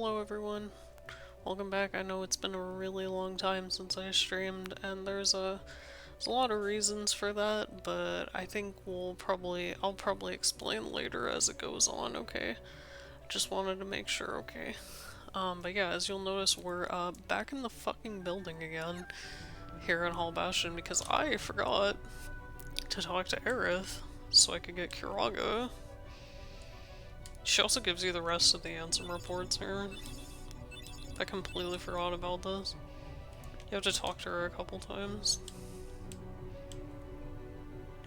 Hello everyone, welcome back. I know it's been a really long time since I streamed, and there's a lot of reasons for that, but I think I'll probably explain later as it goes on, okay? Just wanted to make sure, okay? But yeah, as you'll notice, we're back in the fucking building again here in Hall Bastion because I forgot to talk to Aerith so I could get Kiraga. She also gives you the rest of the Ansem reports here. I completely forgot about this. You have to talk to her a couple times.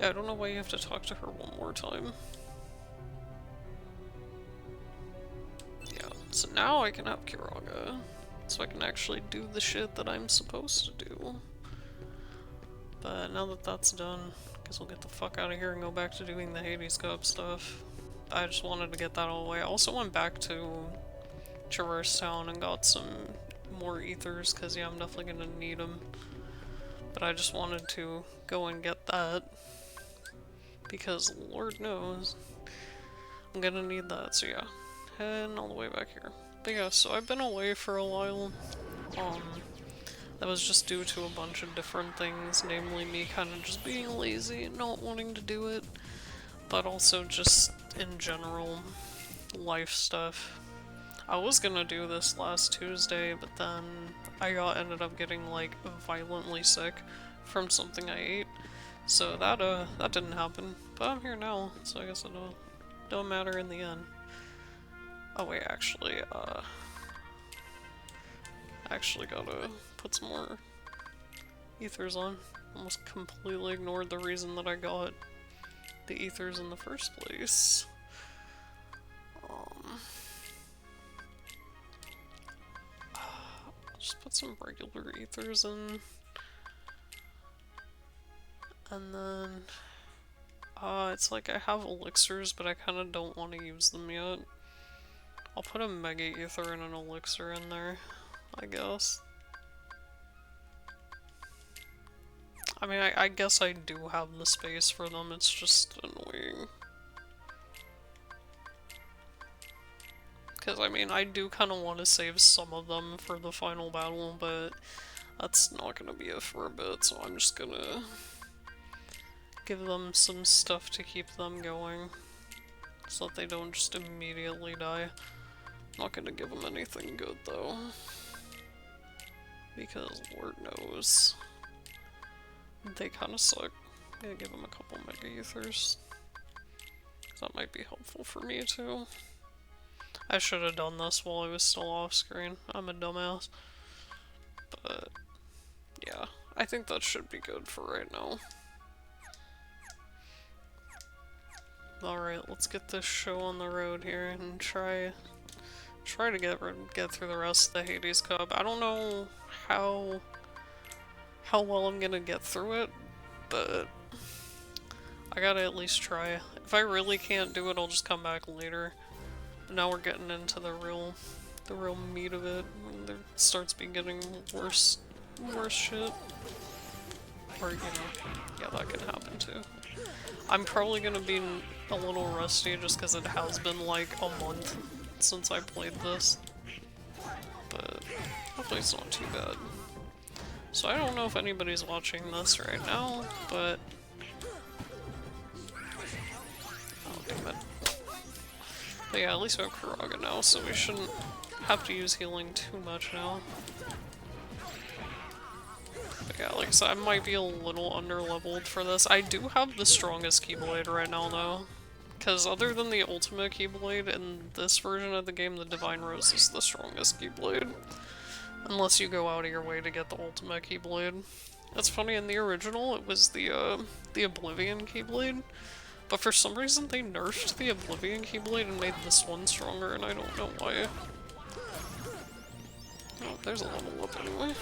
Yeah, I don't know why you have to talk to her one more time. Yeah, so now I can have Kiraga. So I can actually do the shit that I'm supposed to do. But now that that's done, I guess we'll get the fuck out of here and go back to doing the Hades Cup stuff. I just wanted to get that all away. I also went back to Traverse Town and got some more ethers, because yeah, I'm definitely gonna need them. But I just wanted to go and get that, because Lord knows I'm gonna need that, so yeah. Heading all the way back here. But yeah, so I've been away for a while. That was just due to a bunch of different things, namely me kind of just being lazy and not wanting to do it, but also just in general life stuff. I was gonna do this last Tuesday, but then I ended up getting like violently sick from something I ate, so that didn't happen. But I'm here now, so I guess it don't matter in the end. Oh wait, actually gotta put some more ethers on. Almost completely ignored the reason that I got the ethers in the first place. Just put some regular ethers in. And then it's like I have elixirs, but I kinda don't want to use them yet. I'll put a mega ether and an elixir in there, I guess. I mean, I guess I do have the space for them, it's just annoying. Because, I mean, I do kind of want to save some of them for the final battle, but that's not going to be it for a bit, so I'm just gonna give them some stuff to keep them going, so that they don't just immediately die. I'm not gonna give them anything good, though, because Lord knows they kind of suck. I'm gonna give them a couple mega ethers. That might be helpful for me, too. I should have done this while I was still off screen. I'm a dumbass. But, yeah. I think that should be good for right now. Alright, let's get this show on the road here and try to get through the rest of the Hades Cup. I don't know how well I'm gonna get through it, but I gotta at least try. If I really can't do it, I'll just come back later. But now we're getting into the real meat of it. There starts getting worse shit. Or, you know, yeah, that can happen too. I'm probably gonna be a little rusty just because it has been like a month since I played this. But hopefully it's not too bad. So I don't know if anybody's watching this right now, but... oh, damn it. But yeah, at least we have Kiraga now, so we shouldn't have to use healing too much now. But yeah, like I said, I might be a little underleveled for this. I do have the strongest Keyblade right now, though. Because other than the Ultimate Keyblade, in this version of the game, the Divine Rose is the strongest Keyblade. Unless you go out of your way to get the Ultimate Keyblade. That's funny, in the original, it was the Oblivion Keyblade. But for some reason, they nerfed the Oblivion Keyblade and made this one stronger, and I don't know why. Oh, there's a level up anyway.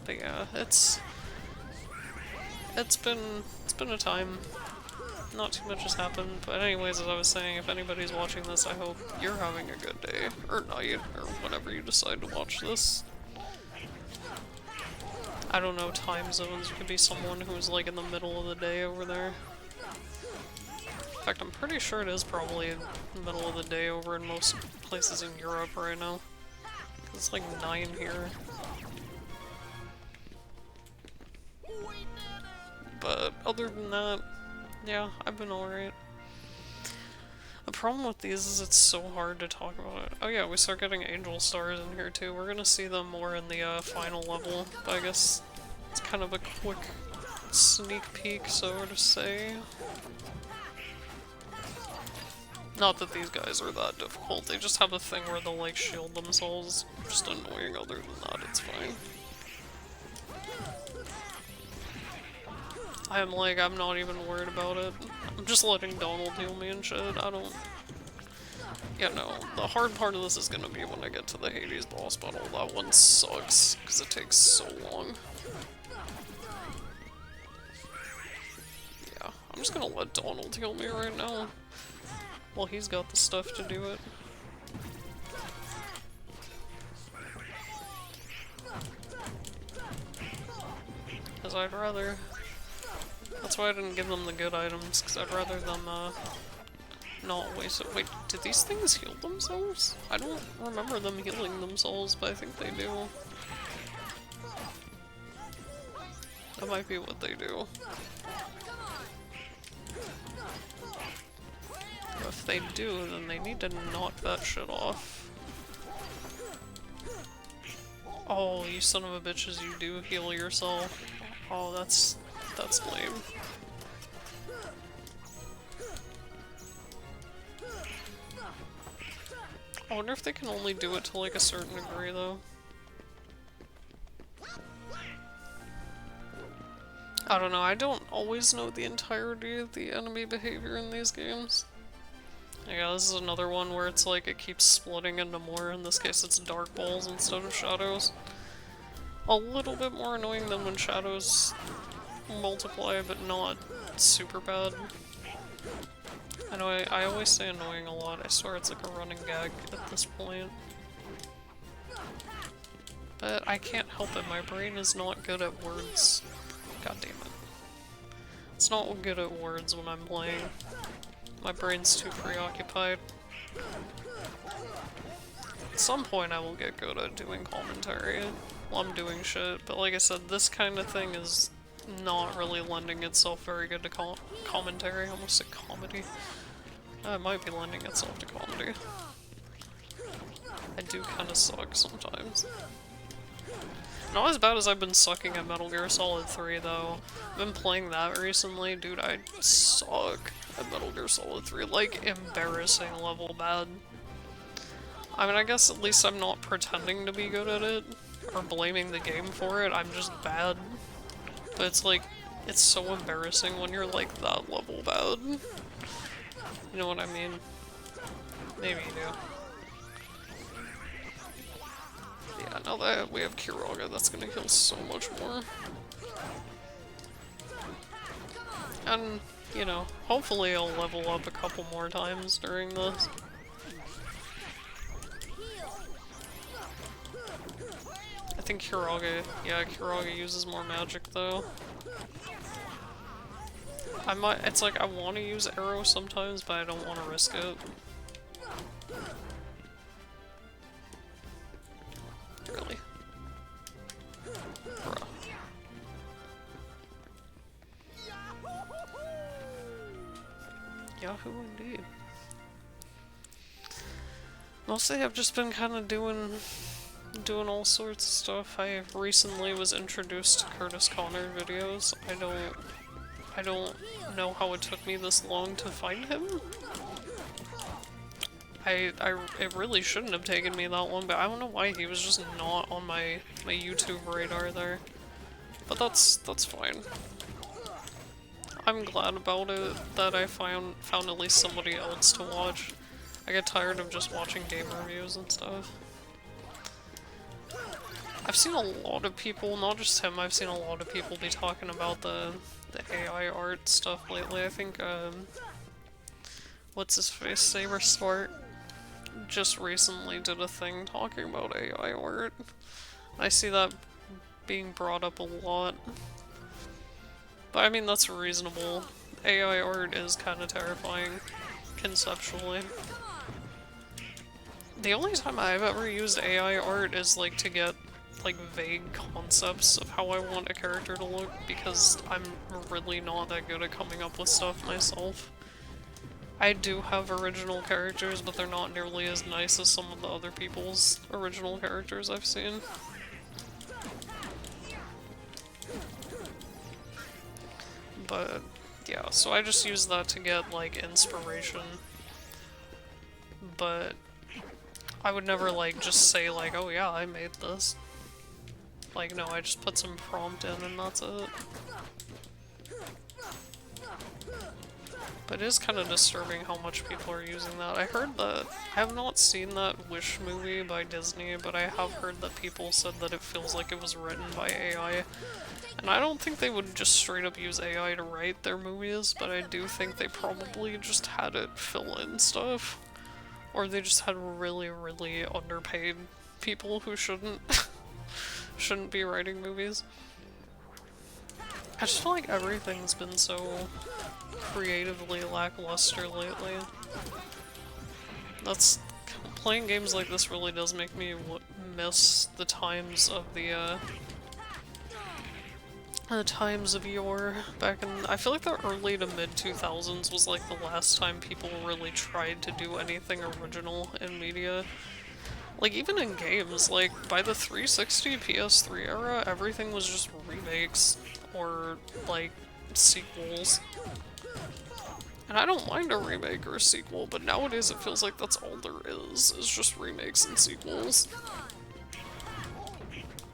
But yeah, it's been a time. Not too much has happened, but anyways, as I was saying, if anybody's watching this, I hope you're having a good day, or night, or whenever you decide to watch this. I don't know, time zones, you could be someone who's like in the middle of the day over there. If fact, I'm pretty sure it is probably the middle of the day over in most places in Europe right now. It's like 9 here. But other than that, yeah, I've been alright. The problem with these is it's so hard to talk about it. Oh yeah, we start getting angel stars in here too. We're gonna see them more in the final level, but I guess it's kind of a quick sneak peek, so to say. Not that these guys are that difficult, they just have a thing where they'll like shield themselves. Just annoying, other than that, it's fine. I'm not even worried about it. I'm just letting Donald heal me and shit. I don't... Yeah, no. The hard part of this is gonna be when I get to the Hades boss battle. That one sucks, because it takes so long. Yeah, I'm just gonna let Donald heal me right now. Well, he's got the stuff to do it. Because I'd rather... That's why I didn't give them the good items, because I'd rather them, not waste it. Wait, did these things heal themselves? I don't remember them healing themselves, but I think they do. That might be what they do. If they do, then they need to knock that shit off. Oh, you son of a bitches, you do heal yourself. Oh, that's lame. I wonder if they can only do it to like a certain degree though. I don't know, I don't always know the entirety of the enemy behavior in these games. Yeah, this is another one where it's like it keeps splitting into more. In this case it's dark balls instead of shadows. A little bit more annoying than when shadows multiply, but not super bad. I know I always say annoying a lot. I swear it's like a running gag at this point. But I can't help it, my brain is not good at words. God damn it. It's not good at words when I'm playing. My brain's too preoccupied. At some point I will get good at doing commentary while I'm doing shit, but like I said, this kind of thing is not really lending itself very good to commentary. I almost said comedy. It might be lending itself to comedy. I do kind of suck sometimes. Not as bad as I've been sucking at Metal Gear Solid 3 though. I've been playing that recently. Dude, I suck at Metal Gear Solid 3. Like, embarrassing level bad. I mean, I guess at least I'm not pretending to be good at it, or blaming the game for it. I'm just bad. But it's like, it's so embarrassing when you're like that level bad. You know what I mean? Maybe you do. Yeah, now that we have Kiraga, that's gonna heal so much more. And, you know, hopefully I'll level up a couple more times during this. I think Kiraga, yeah, Kiraga uses more magic though. It's like I want to use arrow sometimes, but I don't want to risk it. Really? Bruh. Yahoo indeed. Mostly I've just been kind of doing all sorts of stuff. I recently was introduced to Curtis Connor videos. I don't know how it took me this long to find him. It really shouldn't have taken me that long, but I don't know why he was just not on my YouTube radar there. But that's fine. I'm glad about it that I found at least somebody else to watch. I get tired of just watching game reviews and stuff. I've seen a lot of people, not just him, I've seen a lot of people be talking about the AI art stuff lately. I think, what's his face, Saber Smart, just recently did a thing talking about AI art. I see that being brought up a lot. But I mean, that's reasonable. AI art is kind of terrifying, conceptually. The only time I've ever used AI art is, like, to get, like, vague concepts of how I want a character to look, because I'm really not that good at coming up with stuff myself. I do have original characters, but they're not nearly as nice as some of the other people's original characters I've seen. But, yeah, so I just use that to get, like, inspiration. But I would never, like, just say, like, oh yeah, I made this. Like, no, I just put some prompt in and that's it. But it is kind of disturbing how much people are using that. I heard that, I have not seen that Wish movie by Disney, but I have heard that people said that it feels like it was written by AI. And I don't think they would just straight up use AI to write their movies, but I do think they probably just had it fill in stuff. Or they just had really, really underpaid people who shouldn't shouldn't be writing movies. I just feel like everything's been so creatively lackluster lately. Playing games like this really does make me miss the times of the times of yore back in. I feel like the early to mid 2000s was like the last time people really tried to do anything original in media. Like, even in games, like, by the 360 PS3 era, everything was just remakes or, like, sequels. And I don't mind a remake or a sequel, but nowadays it feels like that's all there is just remakes and sequels.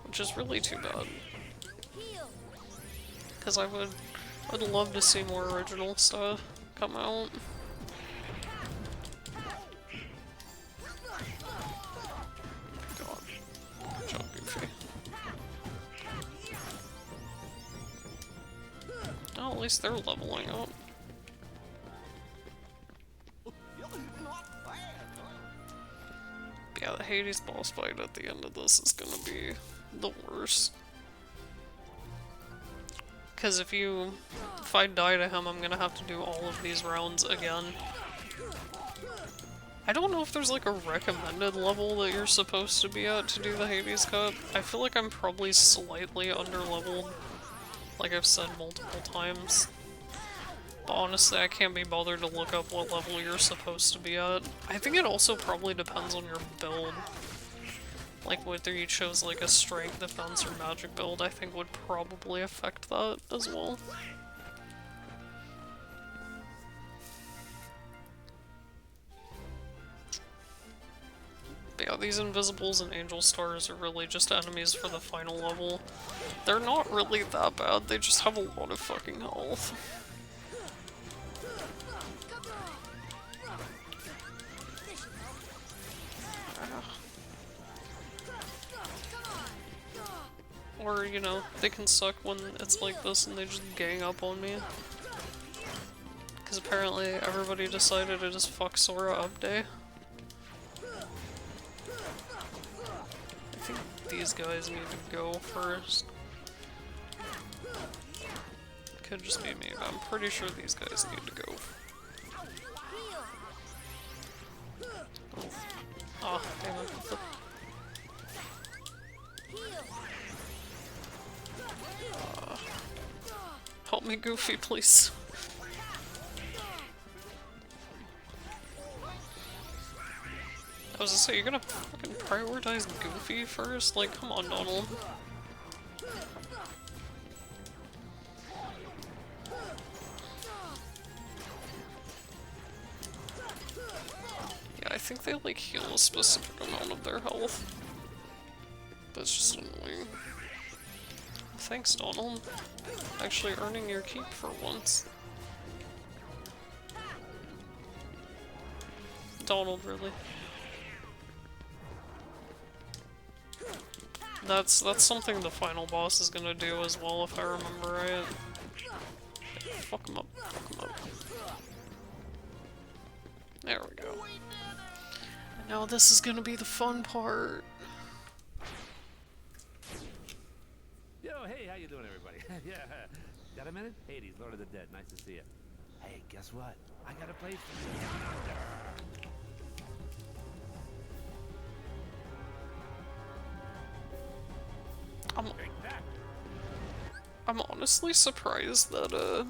Which is really too bad. Because I would love to see more original stuff come out. God. Good job, Goofy. Oh, at least they're leveling up. Yeah, the Hades boss fight at the end of this is gonna be the worst. Because if I die to him, I'm gonna have to do all of these rounds again. I don't know if there's like a recommended level that you're supposed to be at to do the Hades Cup. I feel like I'm probably slightly under-leveled, like I've said multiple times. But honestly, I can't be bothered to look up what level you're supposed to be at. I think it also probably depends on your build. Like, whether you chose like a strength, defense, or magic build, I think would probably affect that as well. But yeah, these invisibles and angel stars are really just enemies for the final level. They're not really that bad, they just have a lot of fucking health. Or, you know, they can suck when it's like this and they just gang up on me. Because apparently everybody decided to just fuck Sora up day. I think these guys need to go first. Could just be me, but I'm pretty sure these guys need to go. Oh, damn it. Help me, Goofy, please. I was gonna say, you're gonna fucking prioritize Goofy first? Like, come on, Donald. Yeah, I think they, like, heal a specific amount of their health. That's just annoying. Thanks, Donald. Actually earning your keep for once. Donald, really. That's something the final boss is gonna do as well, if I remember right. Fuck him up, fuck him up. There we go. And now this is gonna be the fun part. Yo, hey, how you doing, everybody? Yeah, got a minute? Hades, Lord of the Dead, nice to see you. Hey, guess what? I got a place for I'm I'm honestly surprised that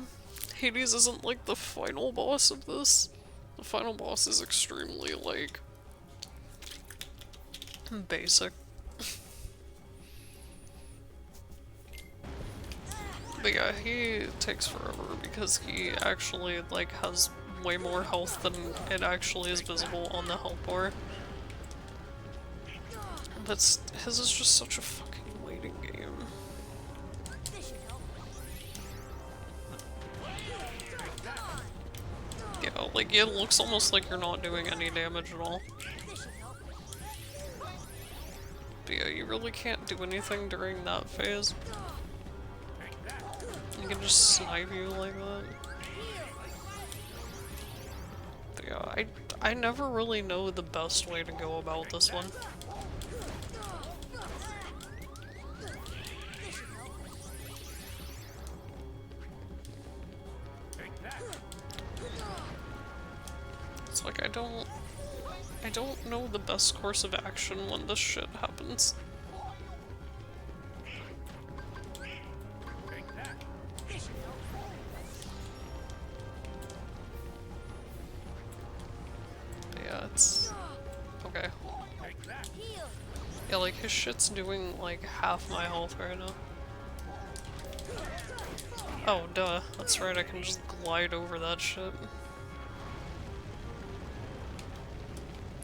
Hades isn't like the final boss of this. The final boss is extremely like basic. But yeah, he takes forever because he actually like has way more health than it actually is visible on the health bar. But his is just such a fucking waiting game. Yeah, like it looks almost like you're not doing any damage at all. But yeah, you really can't do anything during that phase. You can just snipe you like that. But yeah, I never really know the best way to go about this one. It's like I don't know the best course of action when this shit happens. But yeah, it's okay. Yeah, like his shit's doing like half my health right now. Oh, duh. That's right, I can just glide over that shit.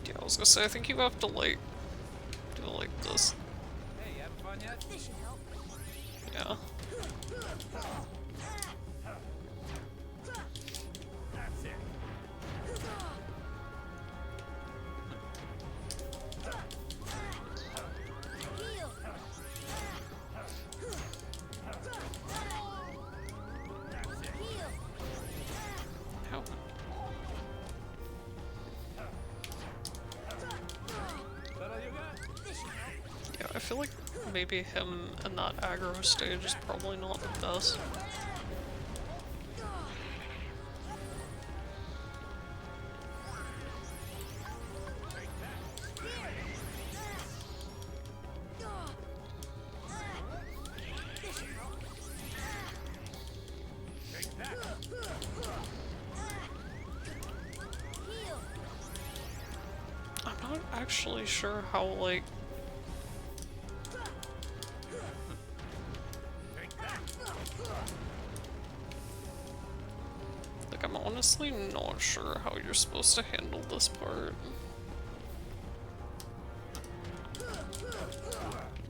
Yeah, I was gonna say, I think you have to, like, do it like this. Hey, you having fun yet? Yeah. That's it. Ow. Yeah, I feel like maybe him in that aggro stage is probably not the best. I'm not actually sure how, like... Like, I'm honestly not sure how you're supposed to handle this part.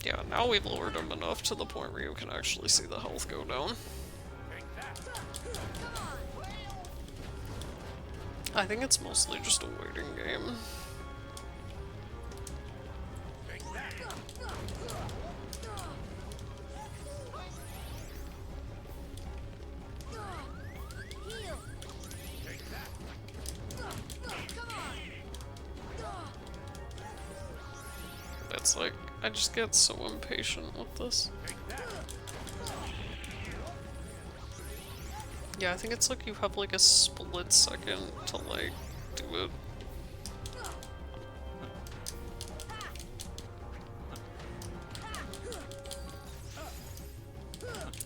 Yeah, now we've lowered him enough to the point where you can actually see the health go down. I think it's mostly just a waiting game. It's like, I just get so impatient with this. Yeah, I think it's like you have like a split second to like do it.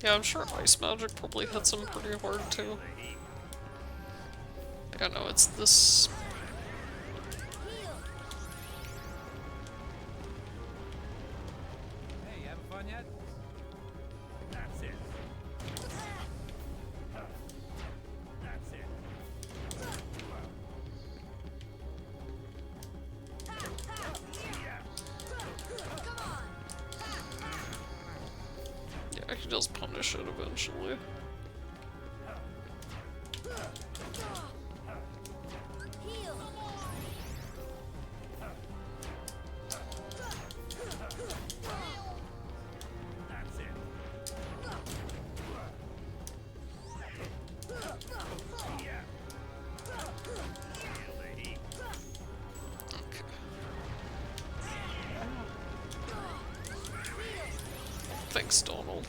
Yeah, I'm sure ice magic probably hits him pretty hard too. Yeah, no, it's this. Hey, you having fun yet? That's it. That's it. Yeah, he does punish it eventually. That's it. Thanks, Donald.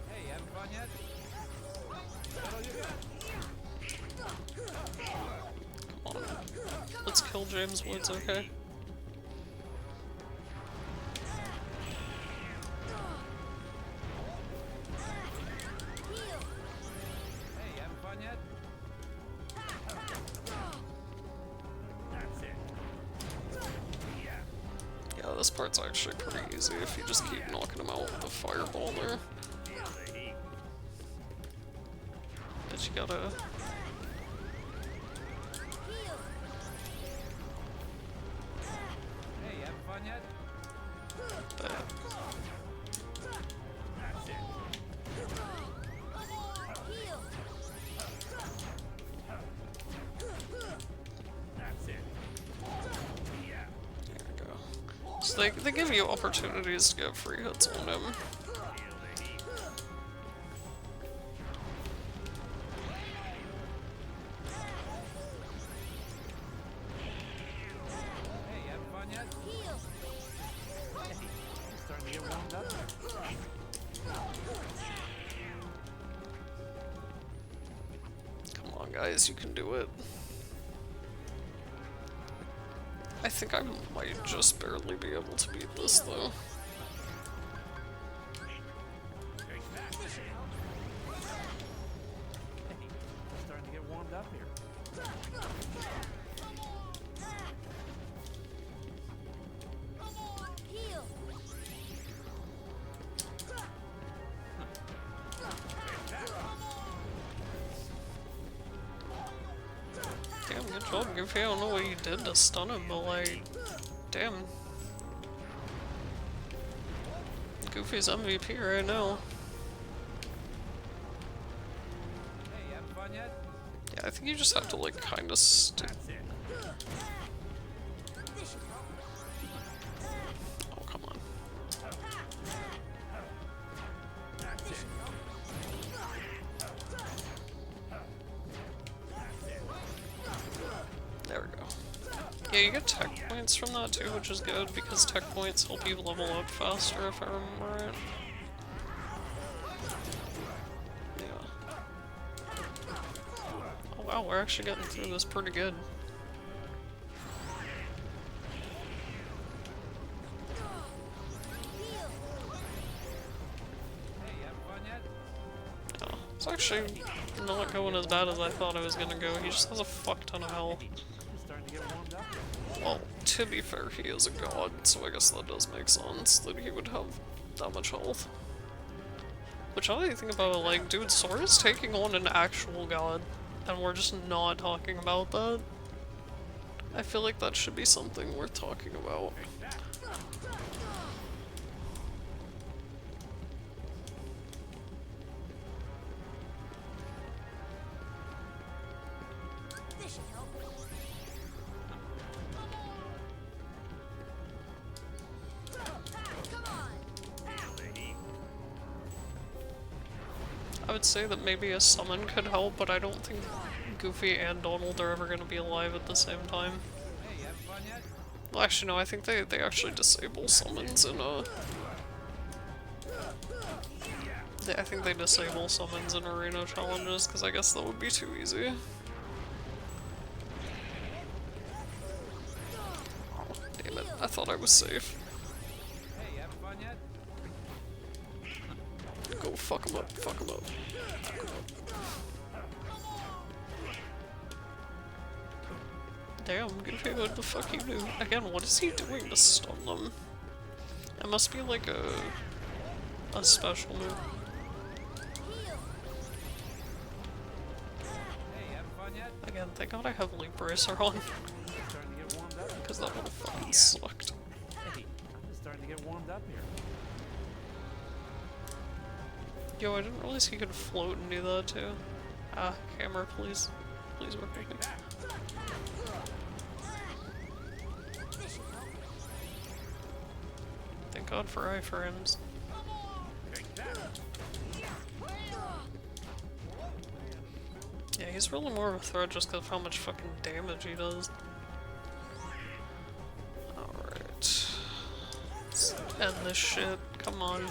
Hey, you having fun yet? Settle you got? Let's kill James Woods, okay? Hey, having fun yet? That's it. Yeah, this part's actually pretty easy if you just keep knocking him out with the fireball there. Feel the heat. But you gotta... Hey, having fun yet? But That's it. That's it. Yeah. there we go. So they give you opportunities to get free hits on him. Feel the heat. Hey, having fun yet? Hey, starting to get warmed up. Come on, guys, you can do it. I think I might just barely be able to beat this, though. Starting to get warmed up here. Damn, good job, Goofy. I don't know what you did to stun him, but like, damn. Goofy's MVP right now. Hey, having fun yet? Yeah, I think you just have to like kind of stick. That's it. Oh, come on. That's it. There we go. Yeah, you get tech points from that too, which is good because tech points help you level up faster if I remember right. Yeah. Oh wow, we're actually getting through this pretty good. Hey, having fun yet? Oh, it's actually not going as bad as I thought it was gonna go. He just has a fuck ton of health. Starting to get warmed up. Well, to be fair, he is a god, so I guess that does make sense that he would have that much health. Which now that you think about it, like, dude, Sora's taking on an actual god, and we're just not talking about that. I feel like that should be something worth talking about. I would say that maybe a summon could help, but I don't think Goofy and Donald are ever going to be alive at the same time. Hey, having fun yet? Well, actually, no, I think they actually disable summons in I think they disable summons in arena challenges, because I guess that would be too easy. Oh, damn it, I thought I was safe. Hey, having fun yet? Go fuck him up, fuck him up. Damn, Goofy, what the fuck you do? Again, what is he doing to stun them? It must be like a special move. Hey, having fun yet? Again, thank god I have Leap Bracer on, Starting to get warmed up. because that would have fucking sucked. Hey, I'm just starting to get warmed up here. Yo, I didn't realize he could float and do that too. Ah, camera, please. Please work with me. Thank god for iframes. Yeah, he's really more of a threat just because of how much fucking damage he does. Alright. Let's end this shit. Come on.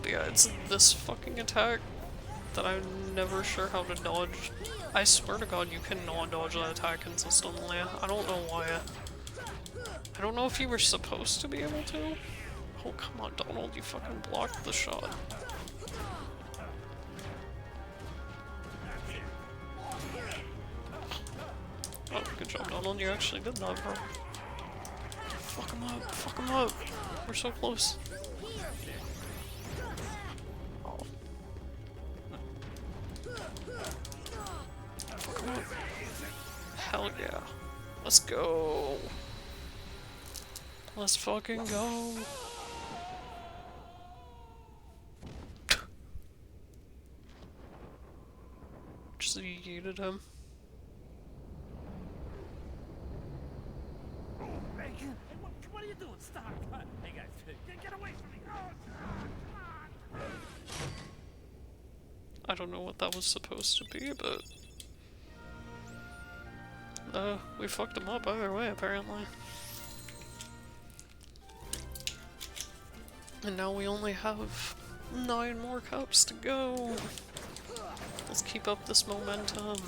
But yeah, it's this fucking attack that I'm never sure how to dodge. I swear to God, you cannot dodge that attack consistently. I don't know why. I don't know if you were supposed to be able to. Oh, come on, Donald, you fucking blocked the shot. Oh, good job, Donald, you actually did that, bro. Fuck him up, fuck him up. We're so close. Oh. Fuck him up. Hell yeah. Let's go. Let's fucking go. Just yeeted him. Hey, what are you doing? Stop! Hey guys, get away from me! Oh, come on! I don't know what that was supposed to be, but we fucked him up either way, apparently. And now we only have 9 more cups to go. Let's keep up this momentum.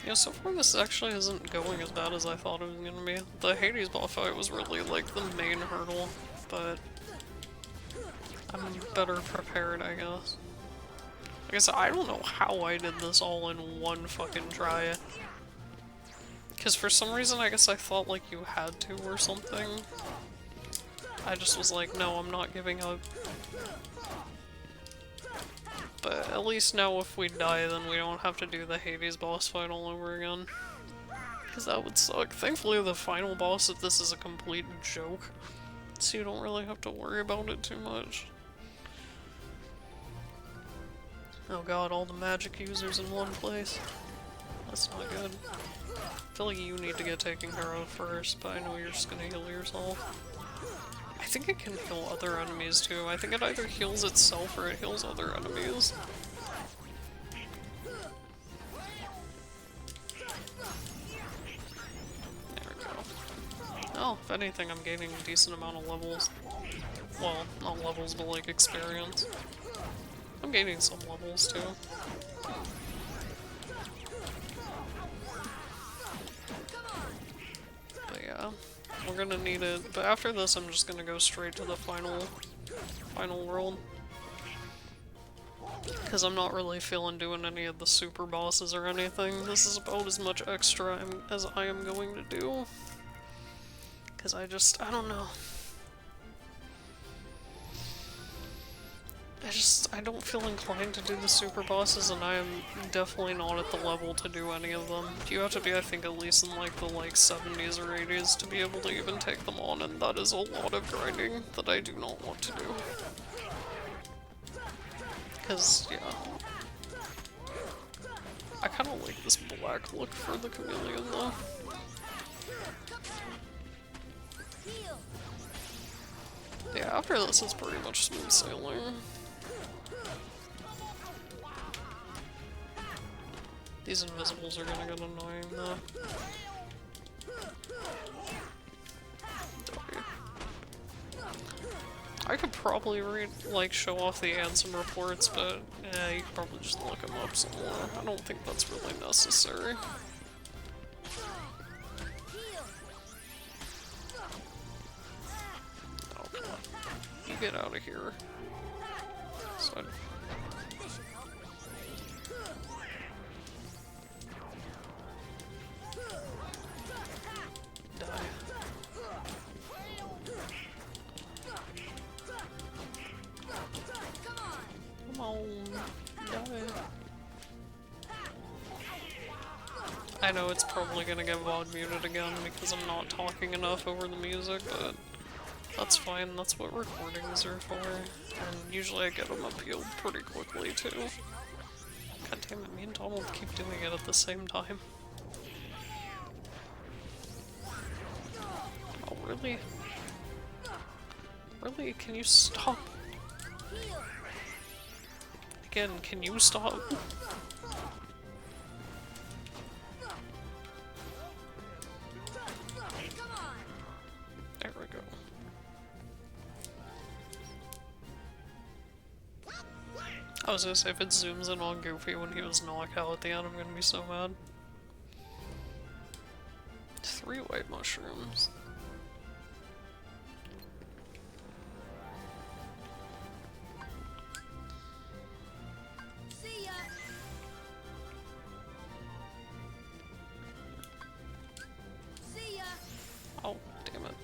Yeah, so far this actually isn't going as bad as I thought it was gonna be. The Hades boss fight was really like the main hurdle, but I'm better prepared, I guess. Like I said, I don't know how I did this all in one fucking try. Because for some reason, I guess I thought like you had to or something. I just was like, no, I'm not giving up. But at least now if we die, then we don't have to do the Hades boss fight all over again. Because that would suck. Thankfully, the final boss of this is a complete joke. So you don't really have to worry about it too much. Oh god, all the magic users in one place. That's not good. I feel like you need to get taken care of first, but I know you're just gonna heal yourself. I think it can heal other enemies too. I think it either heals itself or it heals other enemies. There we go. Oh, if anything, I'm gaining a decent amount of levels. Well, not levels, but like experience. I'm gaining some levels too. But yeah, we're gonna need it. But after this, I'm just gonna go straight to the final world. Because I'm not really feeling doing any of the super bosses or anything. This is about as much extra as I am going to do. Because I don't know. I don't feel inclined to do the super bosses, and I am definitely not at the level to do any of them. You have to be, I think, at least in like the 70s or 80s to be able to even take them on, and that is a lot of grinding that I do not want to do. Because, yeah. I kind of like this black look for the chameleon, though. Yeah, after this it's pretty much smooth sailing. These invisibles are gonna get annoying, though. I could probably show off the Ansem reports, but you could probably just look them up some more. I don't think that's really necessary. Oh, come on. You get out of here. So die. Come on, die. I know it's probably gonna get VOD muted again because I'm not talking enough over the music, but that's fine, that's what recordings are for. And usually I get them appealed pretty quickly too. God damn it, me and Donald keep doing it at the same time. Oh, really? Really? Can you stop? Again, can you stop? There we go. I was gonna say, if it zooms in on Goofy when he was knocked out at the end, I'm gonna be so mad. 3 white mushrooms. See ya. See ya. Oh, damn it.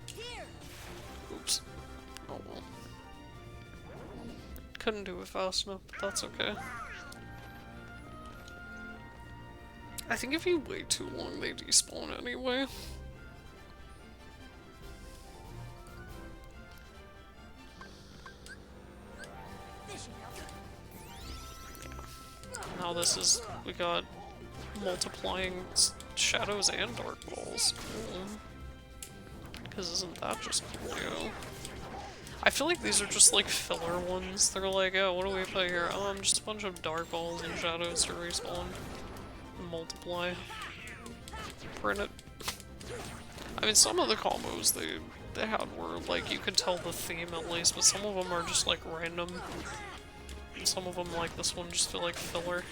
Here. Oops. Oh well. Couldn't do it fast enough, but that's okay. I think if you wait too long, they despawn anyway. Now this is, we got multiplying shadows and dark balls. Cool. Because isn't that just cool? I feel like these are just like filler ones. They're like, oh, what do we put here? Just a bunch of dark balls and shadows to respawn. And multiply. Print it. I mean, some of the combos they had were like, you could tell the theme at least, but some of them are just like random. And some of them, like this one, just feel like filler.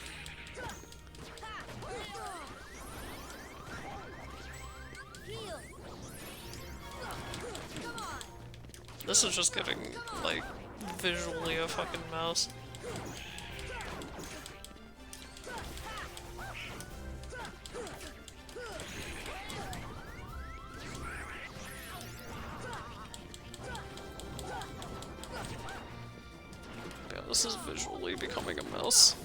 This is just getting, like, visually a fucking mess. Yeah, this is visually becoming a mess.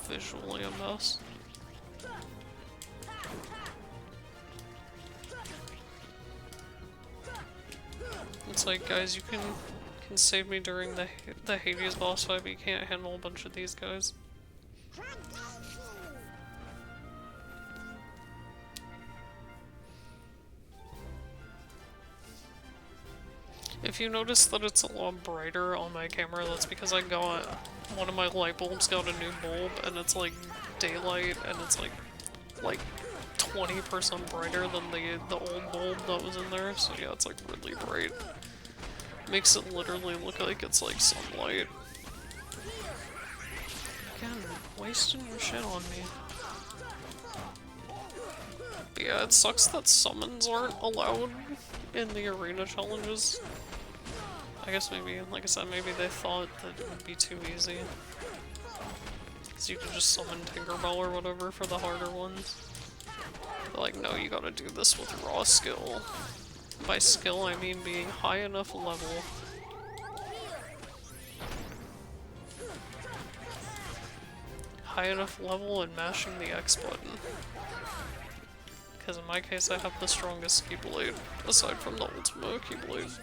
Visually a mess. It's like, guys, you can save me during the Hades boss fight, but you can't handle a bunch of these guys. If you notice that it's a lot brighter on my camera, that's because I got one of my light bulbs got a new bulb, and it's like daylight, and it's like 20% brighter than the old bulb that was in there. So yeah, it's like really bright. Makes it literally look like it's like sunlight. Again, wasting your shit on me. But yeah, it sucks that summons aren't allowed in the arena challenges. I guess maybe, like I said, maybe they thought that it would be too easy. Because you could just summon Tinkerbell or whatever for the harder ones. They're like, no, you gotta do this with raw skill. By skill, I mean being high enough level. High enough level and mashing the X button. Because in my case, I have the strongest Keyblade, aside from the Ultima Keyblade.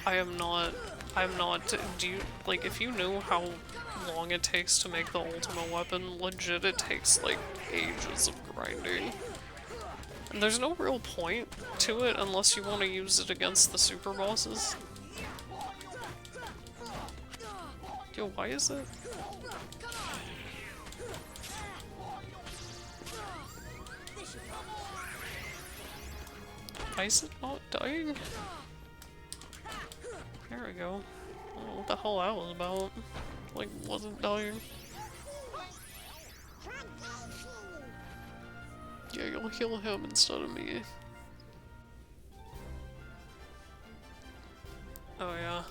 I'm not, do you, like, if you knew how long it takes to make the Ultima weapon, legit it takes, like, ages of grinding. And there's no real point to it unless you want to use it against the super bosses. Yo, why is it? Why is it not dying? There we go. I don't know what the hell that was about. Like, wasn't dying. Yeah, you'll heal him instead of me. Oh yeah.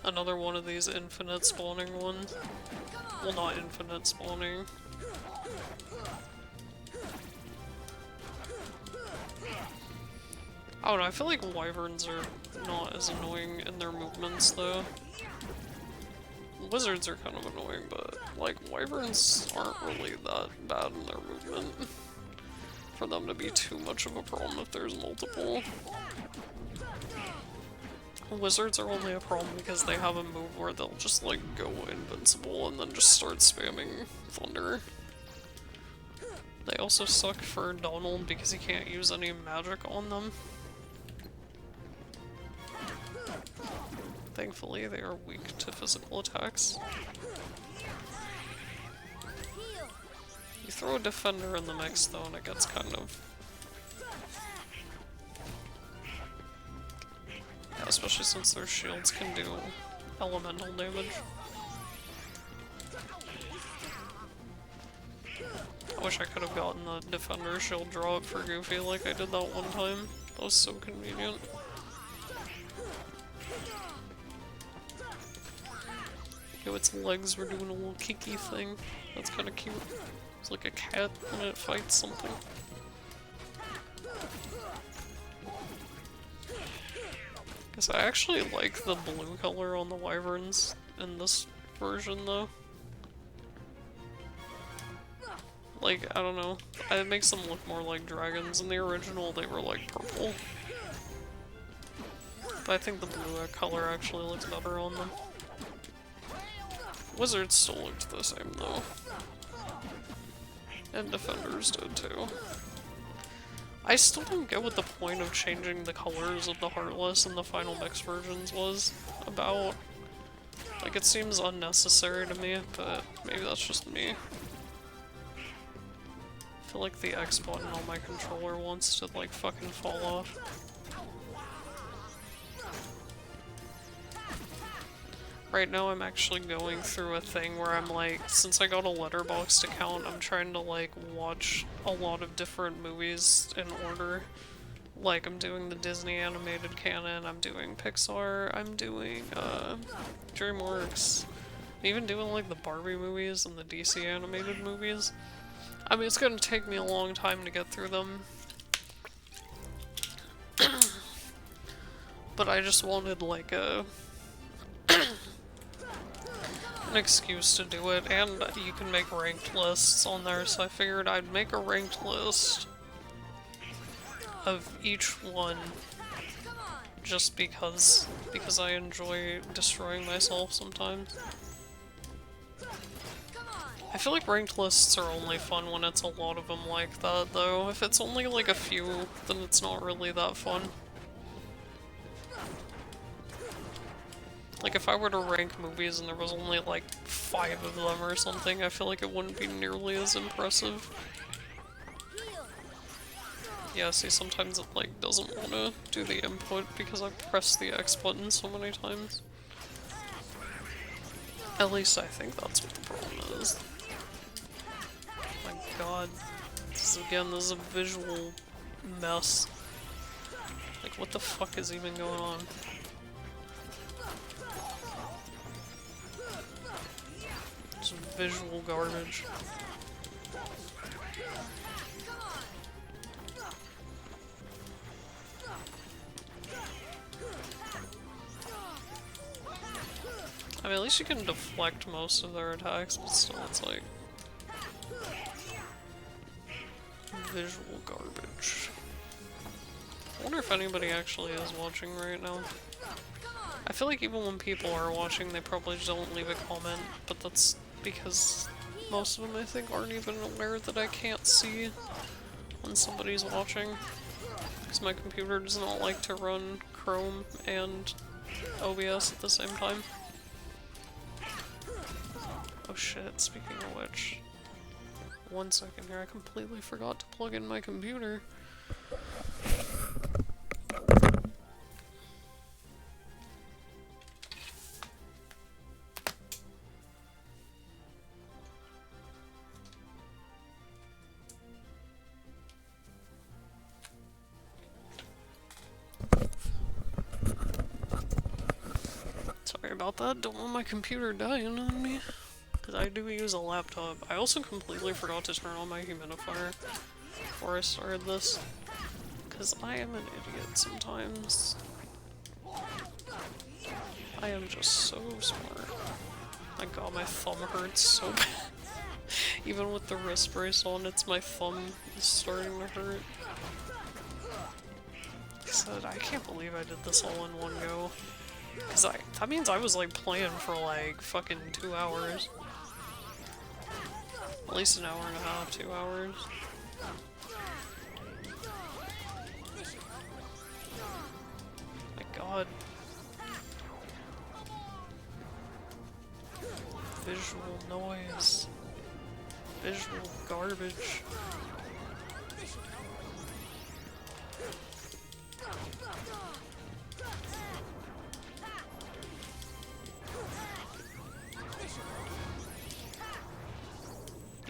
Another one of these infinite spawning ones. Well, not infinite spawning. I don't know, I feel like wyverns are not as annoying in their movements, though. Lizards are kind of annoying, but, like, wyverns aren't really that bad in their movement. For them to be too much of a problem if there's multiple. Lizards are only a problem because they have a move where they'll just, like, go invincible and then just start spamming thunder. They also suck for Donald because he can't use any magic on them. Thankfully, they are weak to physical attacks. Heal. You throw a defender in the mix though, and it gets kind of... Yeah, especially since their shields can do elemental damage. I wish I could have gotten the defender shield drop for Goofy like I did that one time. That was so convenient. Yo, its legs were doing a little kicky thing. That's kind of cute. It's like a cat when it fights something. Guess I actually like the blue color on the wyverns in this version though. Like, I don't know. It makes them look more like dragons. In the original, they were like purple. But I think the blue color actually looks better on them. Wizards still looked the same though. And defenders did too. I still don't get what the point of changing the colors of the Heartless and the final mix versions was about. Like, it seems unnecessary to me, but maybe that's just me. I feel like the X button on my controller wants to, like, fucking fall off. Right now I'm actually going through a thing where I'm like, since I got a Letterboxd account, I'm trying to like watch a lot of different movies in order. Like, I'm doing the Disney animated canon, I'm doing Pixar, I'm doing DreamWorks. I'm even doing like the Barbie movies and the DC animated movies. I mean, it's gonna take me a long time to get through them. But I just wanted like an excuse to do it, and you can make ranked lists on there, so I figured I'd make a ranked list of each one just because I enjoy destroying myself sometimes. I feel like ranked lists are only fun when it's a lot of them like that, though. If it's only like a few, then it's not really that fun. Like, if I were to rank movies and there was only like 5 of them or something, I feel like it wouldn't be nearly as impressive. Yeah, see, sometimes it like doesn't want to do the input because I pressed the X button so many times. At least I think that's what the problem is. My god. This is a visual mess. Like, what the fuck is even going on? Just visual garbage. I mean, at least you can deflect most of their attacks, but still, it's like visual garbage. I wonder if anybody actually is watching right now. I feel like even when people are watching, they probably just don't leave a comment, but that's because most of them, I think, aren't even aware that I can't see when somebody's watching. Because my computer does not like to run Chrome and OBS at the same time. Oh shit, speaking of which, 1 second here, I completely forgot to plug in my computer. Sorry about that, don't want my computer dying on me. Because I do use a laptop. I also completely forgot to turn on my humidifier before I started this. Because I am an idiot sometimes. I am just so smart. My god, my thumb hurts so bad. Even with the wrist brace on, my thumb is starting to hurt. I can't believe I did this all in one go. Because that means I was like playing for like fucking 2 hours. At least an hour and a half, 2 hours. My god. Visual noise. Visual garbage.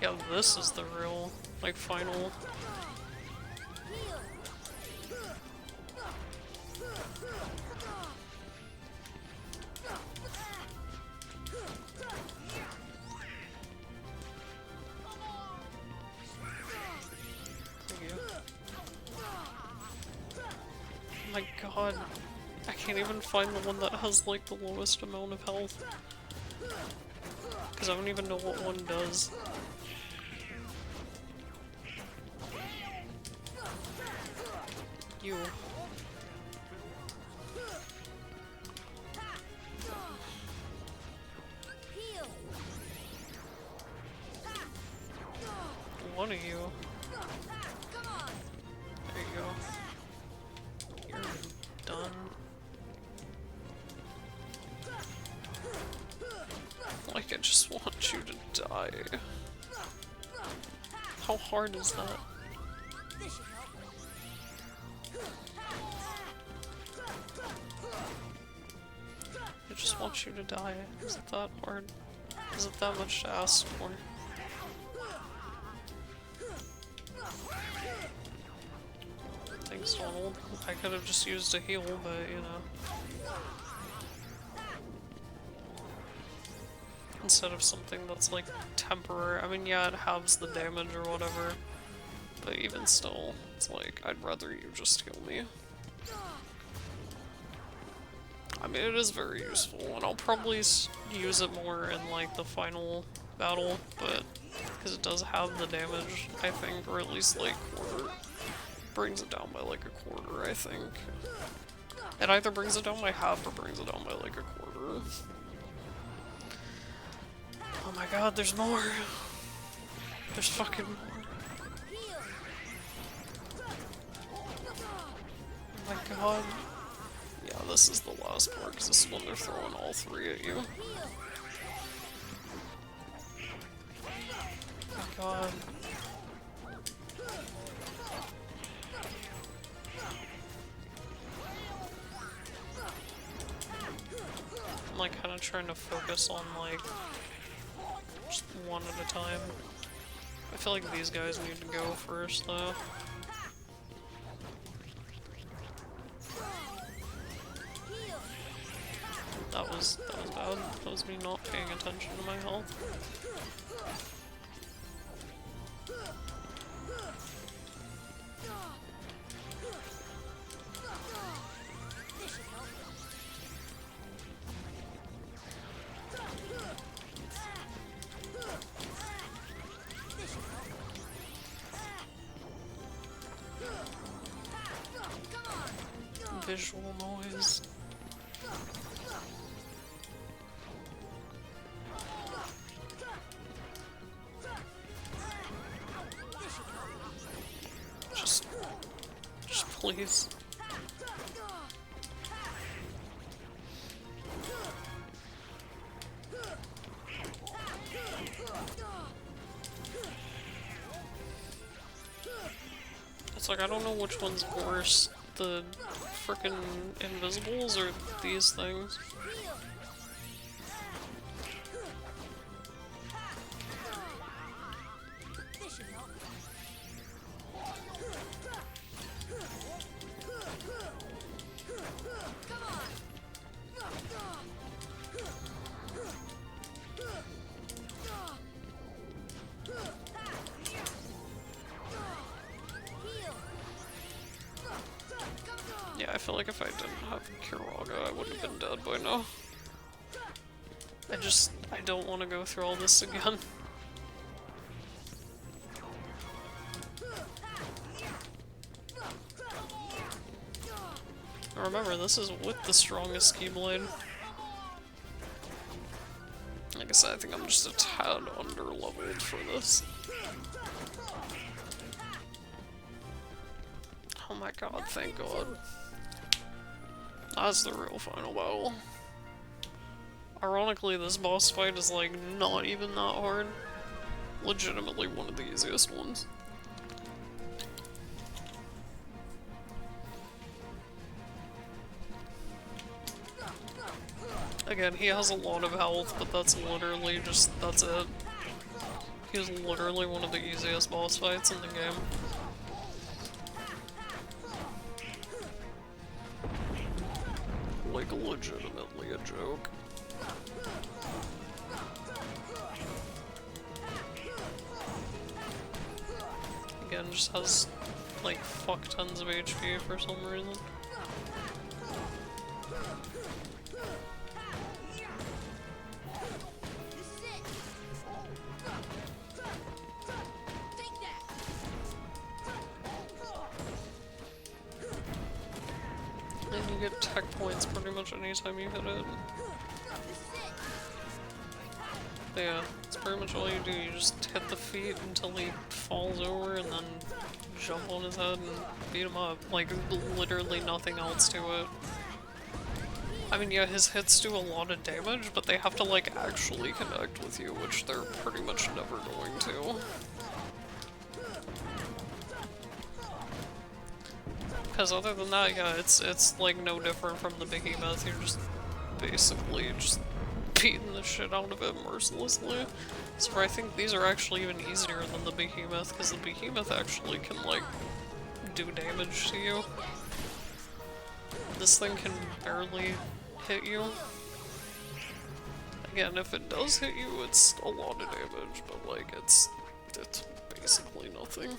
Yeah, this is the real, like, final. Oh my god. I can't even find the one that has like the lowest amount of health. Because I don't even know what one does. You. One of you. There you go. You're done. Like, I just want you to die. How hard is that? I just want you to die. Is it that hard? Is it that much to ask for? Thanks, Donald. I could have just used a heal, but you know. Instead of something that's like temporary. I mean, yeah, it halves the damage or whatever. But even still, it's like, I'd rather you just heal me. I mean, it is very useful, and I'll probably use it more in like the final battle, but because it does have the damage, I think, or at least like quarter. Brings it down by like a quarter, I think. It either brings it down by half or brings it down by like a quarter. Oh my god, there's more! There's fucking more. Oh my god. Yeah, this is the last part, because this is when they're throwing all three at you. Oh my god. I'm like kind of trying to focus on like just one at a time. I feel like these guys need to go first though. That was bad. That was me not paying attention to my health. Visual noise. Just please. It's like, I don't know which one's worse. The frickin' invisibles or these things. Yeah, I feel like if I didn't have Kiraga, I would have been dead by now. I don't want to go through all this again. Remember, this is with the strongest Keyblade. Like I said, I think I'm just a tad under-leveled for this. Oh my god, thank god. That's the real final battle. Ironically, this boss fight is like not even that hard. Legitimately one of the easiest ones. Again, he has a lot of health, but that's literally just, that's it. He's literally one of the easiest boss fights in the game. Like, legitimately a joke. Again, just has, like, fuck tons of HP for some reason. And you get tech points pretty much anytime you hit it. Yeah, it's pretty much all you do. You just hit the feet until he falls over and then jump on his head and beat him up. Like, literally nothing else to it. I mean, yeah, his hits do a lot of damage, but they have to, like, actually connect with you, which they're pretty much never going to. Because other than that, yeah, it's like no different from the behemoth. You're just basically just beating the shit out of it mercilessly. So I think these are actually even easier than the behemoth, because the behemoth actually can, like, do damage to you. This thing can barely hit you. Again, if it does hit you, it's a lot of damage, but, like, it's basically nothing.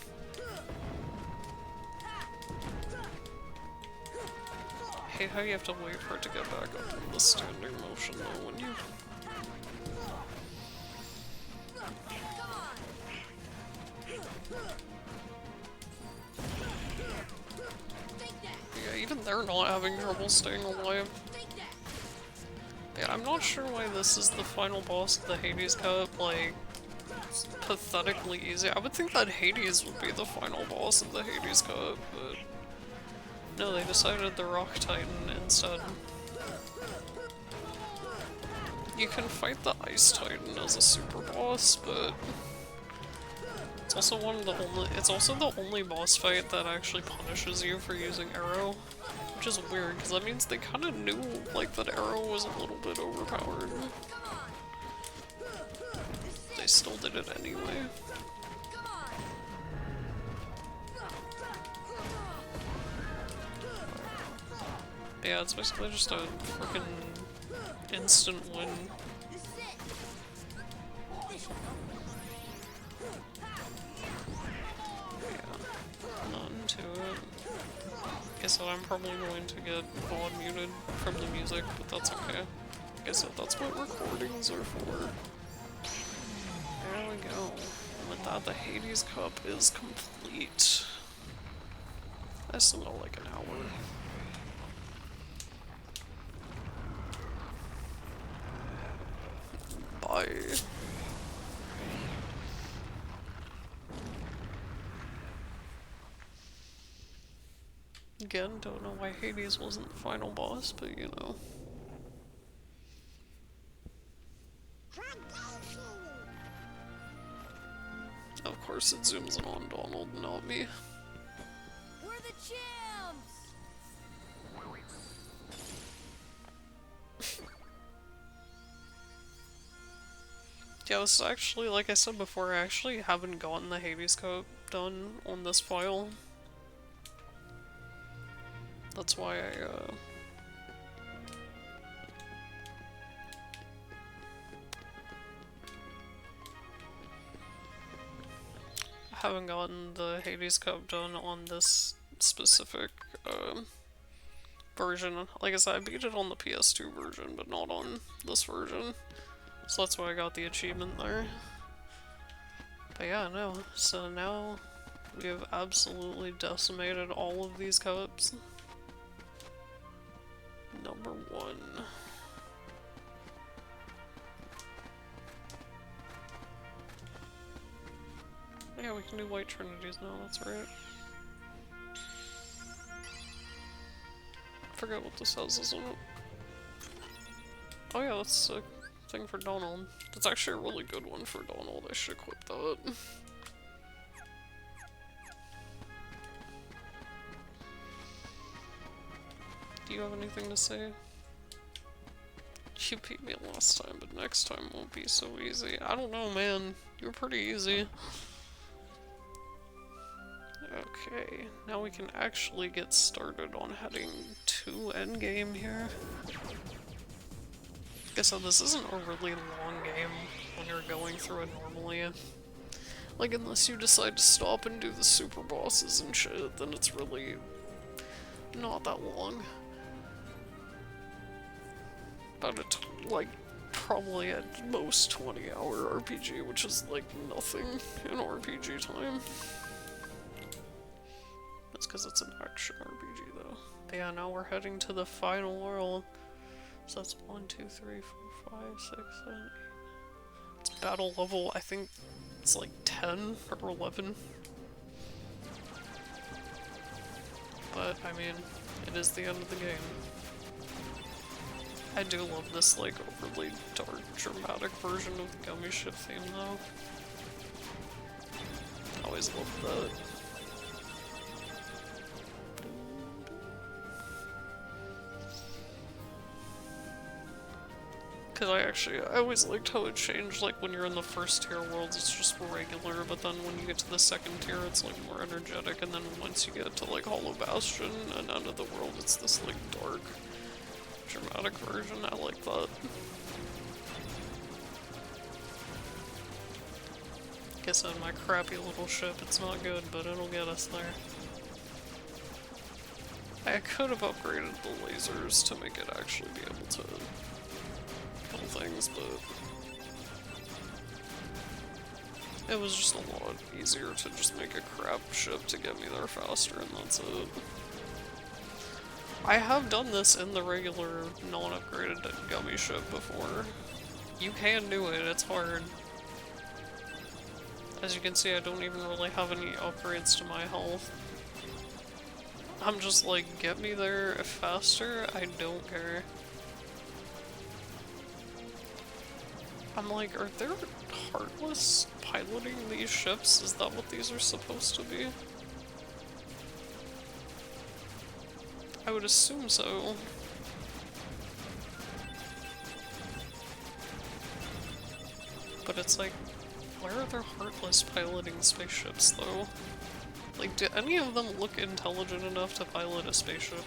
I hate how you have to wait for it to get back up in the standing motion though when you... Yeah, even they're not having trouble staying alive. Yeah, I'm not sure why this is the final boss of the Hades Cup, like, it's pathetically easy. I would think that Hades would be the final boss of the Hades Cup, but... No, they decided the Rock Titan instead. You can fight the Ice Titan as a super boss, but it's also the only boss fight that actually punishes you for using Arrow, which is weird because that means they kind of knew like that Arrow was a little bit overpowered. They still did it anyway. Yeah, it's basically just a freaking instant win. Yeah, nothing to it. Guess so I'm probably going to get VOD muted from the music, but that's okay. Guess that's what recordings are for. There we go. And with that, the Hades Cup is complete. I still got like an hour. Bye. Again, don't know why Hades wasn't the final boss, but you know. Of course it zooms in on Donald, not me. We're the champs! Yeah, this is actually, like I said before, I actually haven't gotten the Hades Cup done on this file. That's why I haven't gotten the Hades Cup done on this specific version. Like I said, I beat it on the PS2 version, but not on this version. So that's why I got the achievement there. But yeah, no. So now we have absolutely decimated all of these cups. Number 1. Yeah, we can do White Trinities now, that's right. I forget what this says, isn't it? Oh yeah, that's sick. thing for Donald. That's actually a really good one for Donald. I should equip that. Do you have anything to say? You beat me last time, but next time won't be so easy. I don't know, man. You were pretty easy. Okay, now we can actually get started on heading to endgame here. Like I said, this isn't a really long game when you're going through it normally. Like, unless you decide to stop and do the super bosses and shit, then it's really not that long. About like, probably at most 20-hour RPG, which is like nothing in RPG time. That's because it's an action RPG though. But yeah, now we're heading to the final world. So that's 1, 2, 3, 4, 5, 6, 7, 8. It's battle level, I think it's like 10 or 11. But, I mean, it is the end of the game. I do love this, like, overly dark, dramatic version of the Gummy Ship theme, though. Always loved that. Because I always liked how it changed, like, when you're in the first tier worlds, it's just regular, but then when you get to the second tier, it's, like, more energetic, and then once you get to, like, Hollow Bastion and End of the World, it's this, like, dark, dramatic version. I like that. Guess on my crappy little ship, it's not good, but it'll get us there. I could have upgraded the lasers to make it actually be able to kill things, but it was just a lot easier to just make a crap ship to get me there faster, and that's it. I have done this in the regular, non-upgraded Gummy ship before. You can do it, it's hard. As you can see, I don't even really have any upgrades to my health. I'm just like, get me there faster, I don't care. I'm like, are there Heartless piloting these ships? Is that what these are supposed to be? I would assume so. But it's like, where are there Heartless piloting spaceships, though? Like, do any of them look intelligent enough to pilot a spaceship?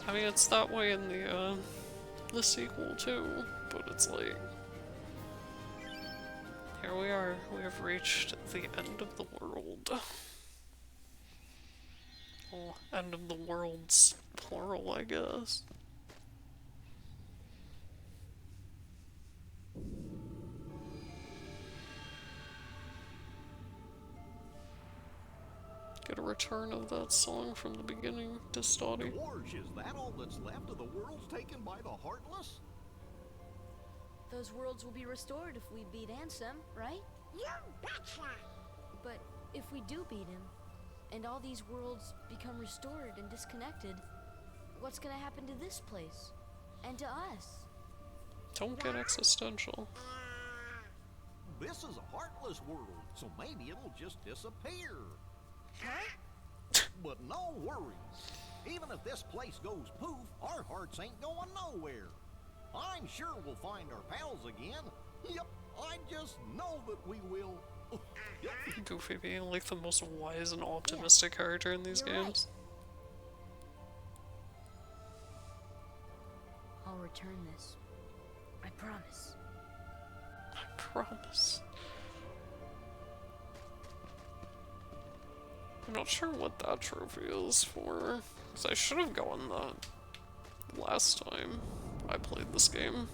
I mean, it's that way in the sequel, too, but it's like... Here we are. We have reached the end of the world. Well, end of the world's plural, I guess. Get a return of that song from the beginning to study. George, is that all that's left of the worlds taken by the Heartless? Those worlds will be restored if we beat Ansem, right? You betcha! But if we do beat him, and all these worlds become restored and disconnected, what's gonna happen to this place? And to us? Don't get existential. This is a Heartless world, so maybe it'll just disappear. Huh? But no worries. Even if this place goes poof, our hearts ain't going nowhere. I'm sure we'll find our pals again. Yep, I just know that we will. Goofy being like the most wise and optimistic character in these You're games. Right. I'll return this. I promise. I promise. I'm not sure what that trophy is for, because I should have gotten that last time I played this game.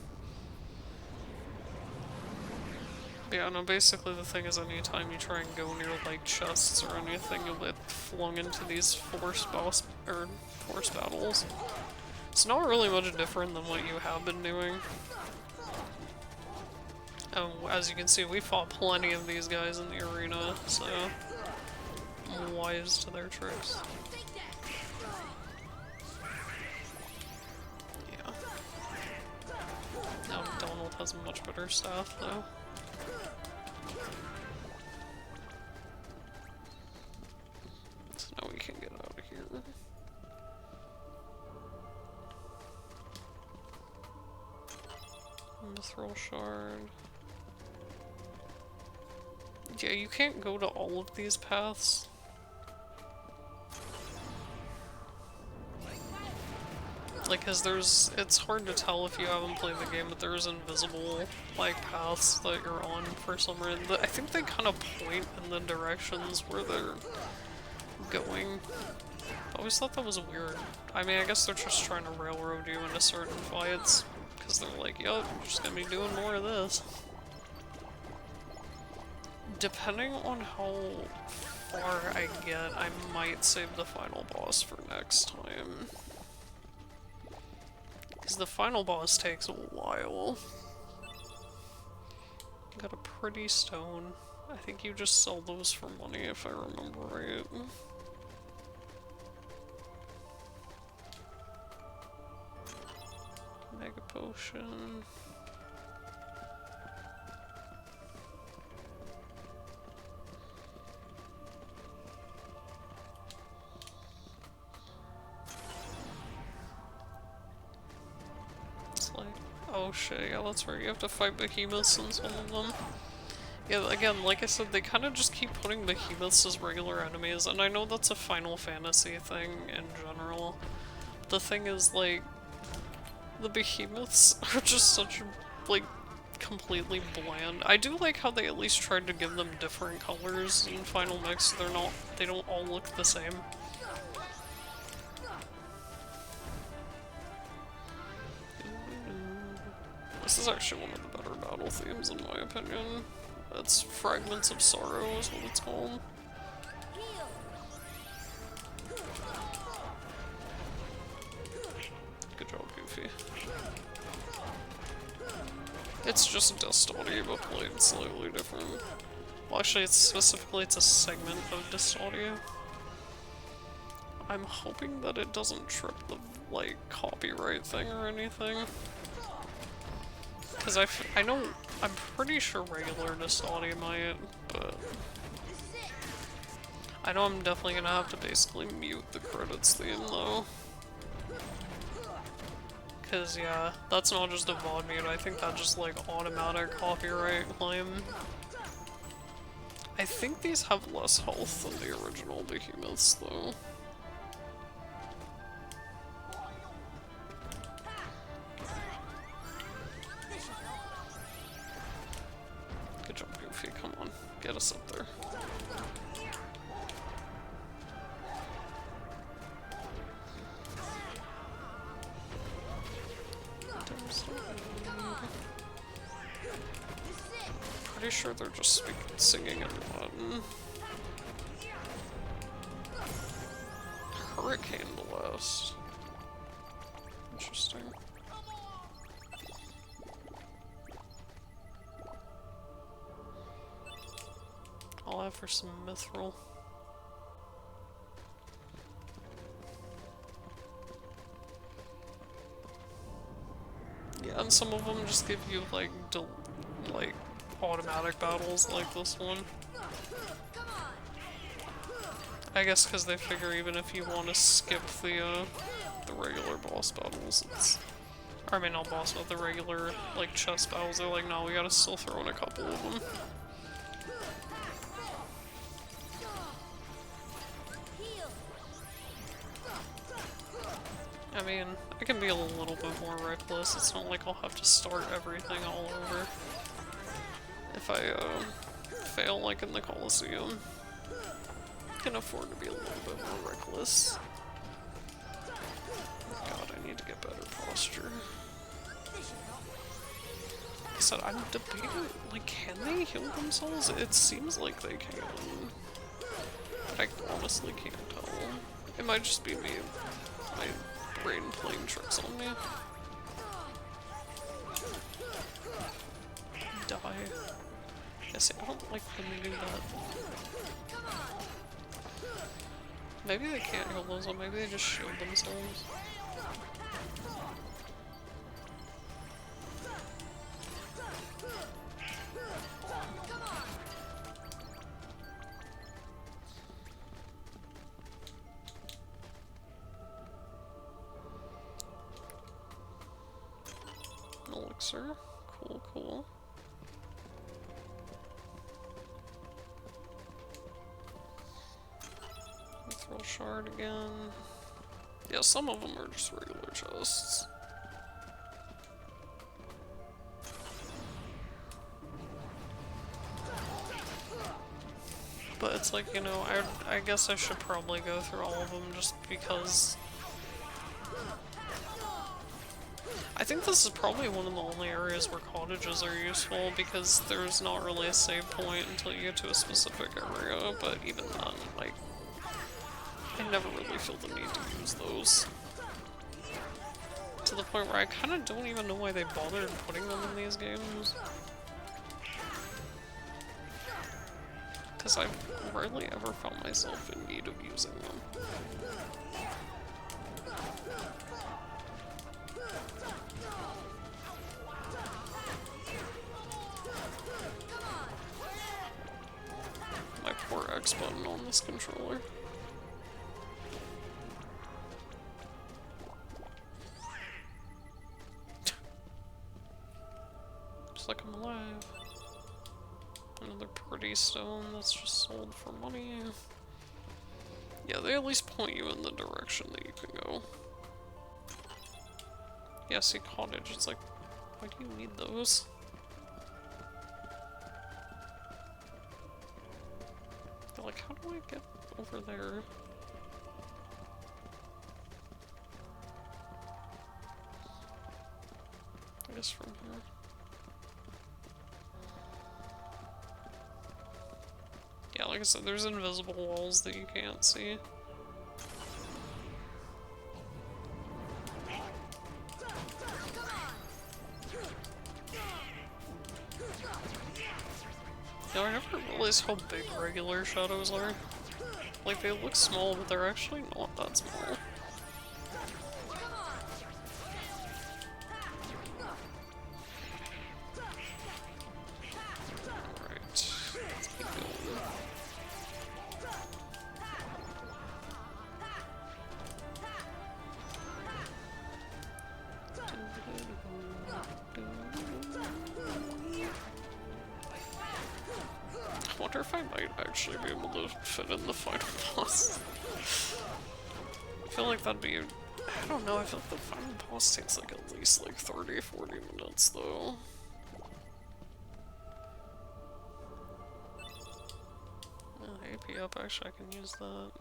Yeah, no, basically the thing is anytime you try and go near, like, chests or anything, you'll get flung into these force battles. It's not really much different than what you have been doing. As you can see, we fought plenty of these guys in the arena, so I'm wise to their tricks. Yeah. has much better staff, though. So now we can get out of here. Mithril shard. Yeah, you can't go to all of these paths. Like, cause it's hard to tell if you haven't played the game, but there's invisible, like, paths that you're on for some reason. I think they kind of point in the directions where they're going. I always thought that was weird. I mean, I guess they're just trying to railroad you into certain fights, cause they're like, yup, you're just gonna be doing more of this. Depending on how far I get, I might save the final boss for next time. Because the final boss takes a while. Got a pretty stone. I think you just sell those for money if I remember right. Mega potion. Oh shit, yeah, that's right, you have to fight behemoths in some of them. Yeah, again, like I said, they kind of just keep putting behemoths as regular enemies, and I know that's a Final Fantasy thing in general. The thing is, like, the behemoths are just such, like, completely bland. I do like how they at least tried to give them different colors in Final Mix, they don't all look the same. This is actually one of the better battle themes in my opinion. It's Fragments of Sorrow is what it's called. Good job, Goofy. It's just Dust-Audio, but played slightly different. Well, actually, it's a segment of Dust-Audio. I'm hoping that it doesn't trip the, like, copyright thing or anything. Because I know, I'm pretty sure regular Dust-Audio might, but I know I'm definitely gonna have to basically mute the credits theme though. Because yeah, that's not just a VOD mute, I think that's just like automatic copyright claim. I think these have less health than the original behemoths though. Good job, Goofy, come on, get us up there. Pretty sure they're just singing in Latin. Hurricane Blast. Interesting. I'll have for some mithril. Yeah, and some of them just give you like automatic battles like this one. I guess because they figure even if you want to skip the regular boss battles, or I mean not boss, but the regular like chess battles, they're like, no, we gotta still throw in a couple of them. I mean, I can be a little bit more reckless. It's not like I'll have to start everything all over if I fail like in the Colosseum. I can afford to be a little bit more reckless. God, I need to get better posture. Like I said, I'm debating, like, can they heal themselves? It seems like they can. But I honestly can't tell. It might just be me, my brain playing tricks on me. Die. Yeah, see, I don't like when they do that. Maybe they can't heal themselves, maybe they just shield themselves. elixir. Cool, cool. Mithril shard again. Yeah, some of them are just regular chests. But it's like, you know, I guess I should probably go through all of them just because I think this is probably one of the only areas where cottages are useful because there's not really a save point until you get to a specific area, but even then, like, I never really feel the need to use those. To the point where I kind of don't even know why they bothered putting them in these games. Because I've rarely ever found myself in need of using them. My poor X button on this controller. Looks like I'm alive. Another pretty stone that's just sold for money. Yeah, they at least point you in the direction that you can go. Yeah, see, cottage, it's like, why do you need those? They're like, how do I get over there? I guess from here. Yeah, like I said, there's invisible walls that you can't see. Yeah, I never realized how big regular shadows are. Like, they look small, but they're actually not that small. Alright, let's keep going. I wonder if I might actually be able to fit in the final boss. I feel like that'd be... I don't know, I feel like the final boss takes like at least like 30-40 minutes though. AP up, actually I can use that.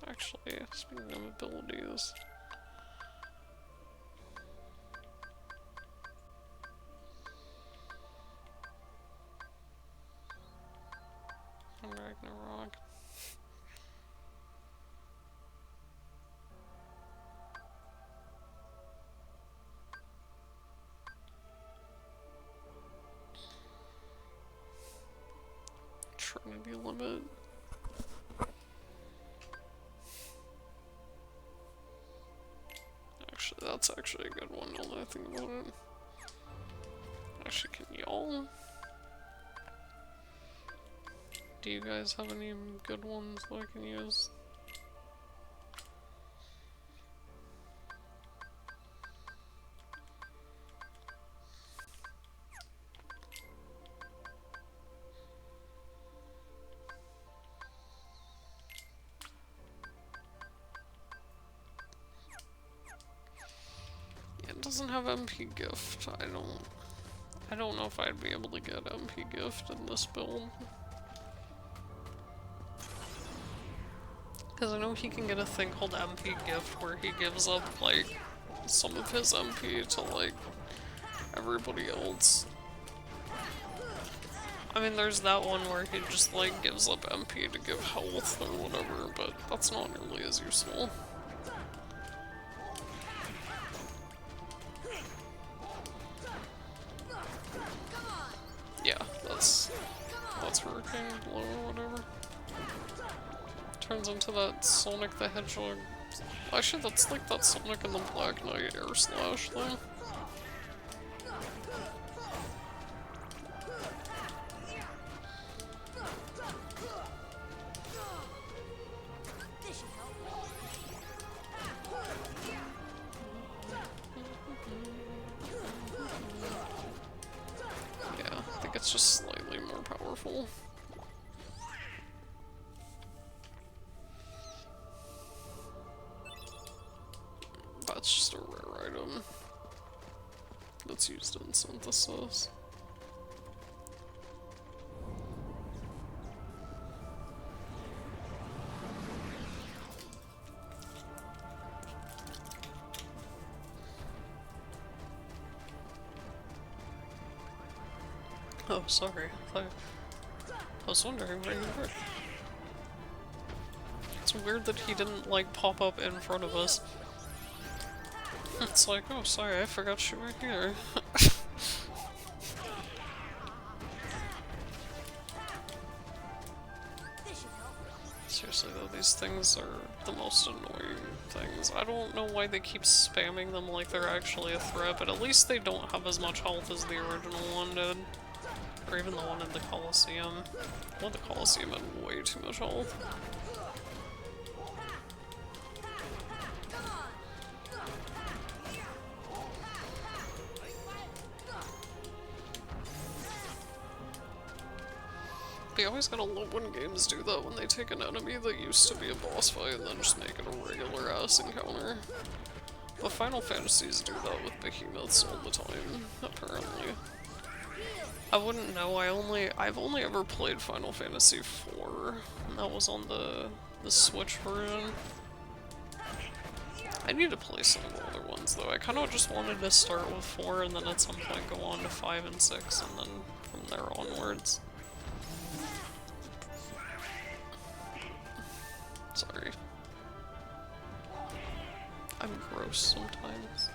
Actually, speaking of abilities... Ragnarok. Trinity limit. Actually, that's actually a good one now that I think about it. Actually, can y'all? Do you guys have any good ones that I can use? Yeah, it doesn't have MP gift. I don't know if I'd be able to get MP gift in this build. Because I know he can get a thing called MP gift where he gives up like some of his MP to like everybody else. I mean, there's that one where he just like gives up MP to give health or whatever, but that's not nearly as useful. Yeah, that's Hurricane Blow or whatever. Turns into that Sonic the Hedgehog. Actually, that's like that Sonic and the Black Knight Air Slash thing. it's just slightly more powerful. That's just a rare item that's used in synthesis. Oh, sorry. I was wondering where you were. It's weird that he didn't, like, pop up in front of us. It's like, oh, sorry, I forgot you were here. Seriously though, these things are the most annoying things. I don't know why they keep spamming them like they're actually a threat, but at least they don't have as much health as the original one did. Or even the one in the Colosseum. Well, the Colosseum had way too much health. But you always gotta love when games do that, when they take an enemy that used to be a boss fight and then just make it a regular ass encounter. But Final Fantasies do that with behemoths all the time, apparently. I wouldn't know, I've only ever played Final Fantasy IV, and that was on the Switch version. I need to play some of the other ones though. I kinda just wanted to start with 4 and then at some point go on to 5 and 6 and then from there onwards. Sorry. I'm gross sometimes.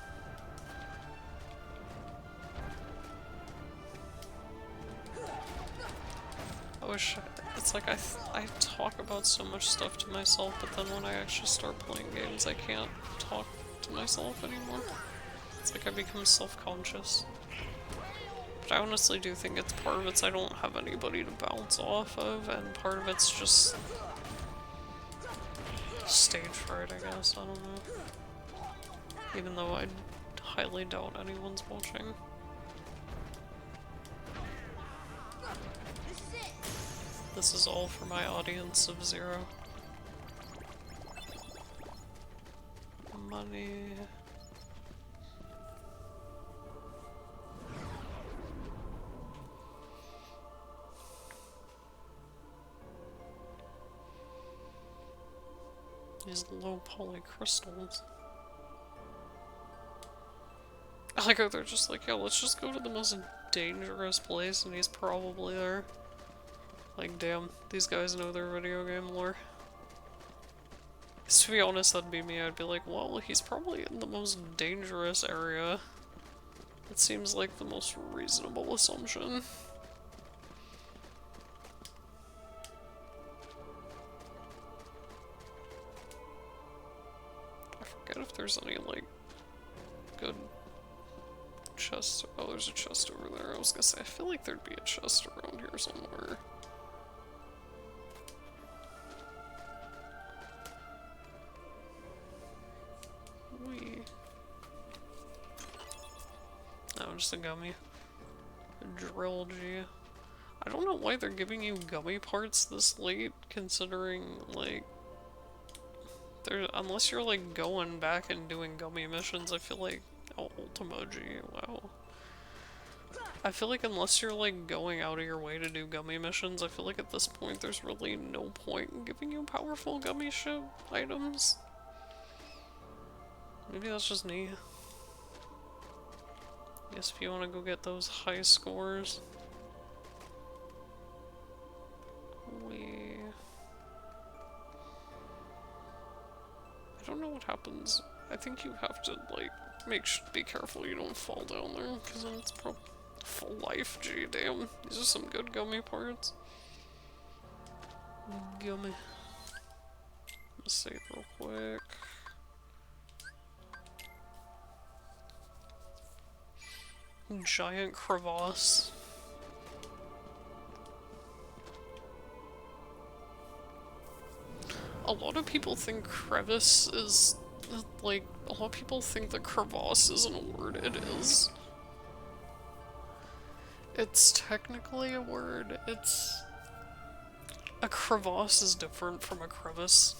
I wish, it's like I talk about so much stuff to myself, but then when I actually start playing games, I can't talk to myself anymore. It's like I become self-conscious. But I honestly do think it's part of it's I don't have anybody to bounce off of, and part of it's just stage fright, I guess, I don't know. Even though I highly doubt anyone's watching. This is all for my audience of 0. Money. These low poly crystals. I like how they're just like, yeah, let's just go to the most dangerous place and he's probably there. Like, damn, these guys know their video game lore. 'Cause to be honest, that'd be me. I'd be like, well, he's probably in the most dangerous area. It seems like the most reasonable assumption. I forget if there's any, like, good chests. Oh, there's a chest over there. I was gonna say, I feel like there'd be a chest around here somewhere. No, just a gummy. A drill G. I don't know why they're giving you gummy parts this late, considering, like, unless you're, like, going back and doing gummy missions, I feel like, oh, Ultima G, wow. I feel like unless you're, like, going out of your way to do gummy missions, I feel like at this point there's really no point in giving you powerful gummy ship items. Maybe that's just me. Guess if you want to go get those high scores. I don't know what happens. I think you have to, like, be careful you don't fall down there, because then it's full life. Gee, damn. These are some good gummy parts. Gummy. Let's save real quick. Giant crevasse. A lot of people think crevice is, like, a lot of people think that crevasse isn't a word. It is. It's technically a word. It's... A crevasse is different from a crevice.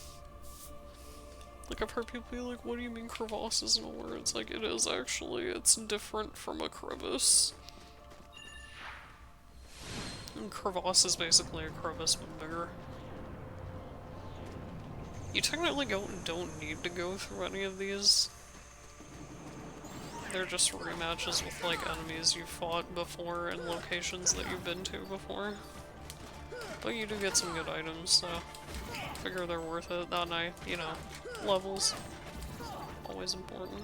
Like, I've heard people be like, what do you mean crevasse isn't a word? It's like, it is actually. It's different from a crevice. And crevasse is basically a crevice, but bigger. You technically don't need to go through any of these. They're just rematches with, like, enemies you fought before and locations that you've been to before. But you do get some good items, so I figure they're worth it. That night, you know, levels. Always important.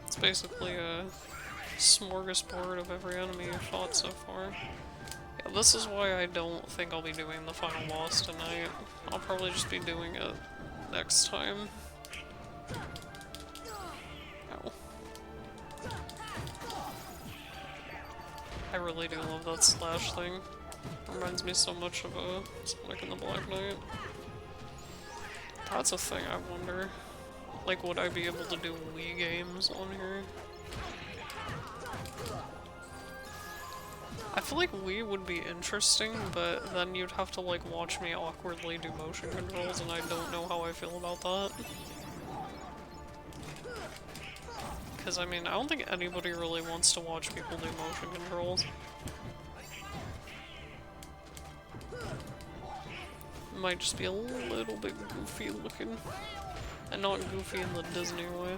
It's basically a smorgasbord of every enemy you've fought so far. Yeah, this is why I don't think I'll be doing the final boss tonight. I'll probably just be doing it next time. Ow. I really do love that slash thing. Reminds me so much of Sonic and the Black Knight. That's a thing I wonder. Like, would I be able to do Wii games on here? I feel like Wii would be interesting, but then you'd have to, like, watch me awkwardly do motion controls, and I don't know how I feel about that. Because, I mean, I don't think anybody really wants to watch people do motion controls. It might just be a little bit goofy looking. And not goofy in the Disney way.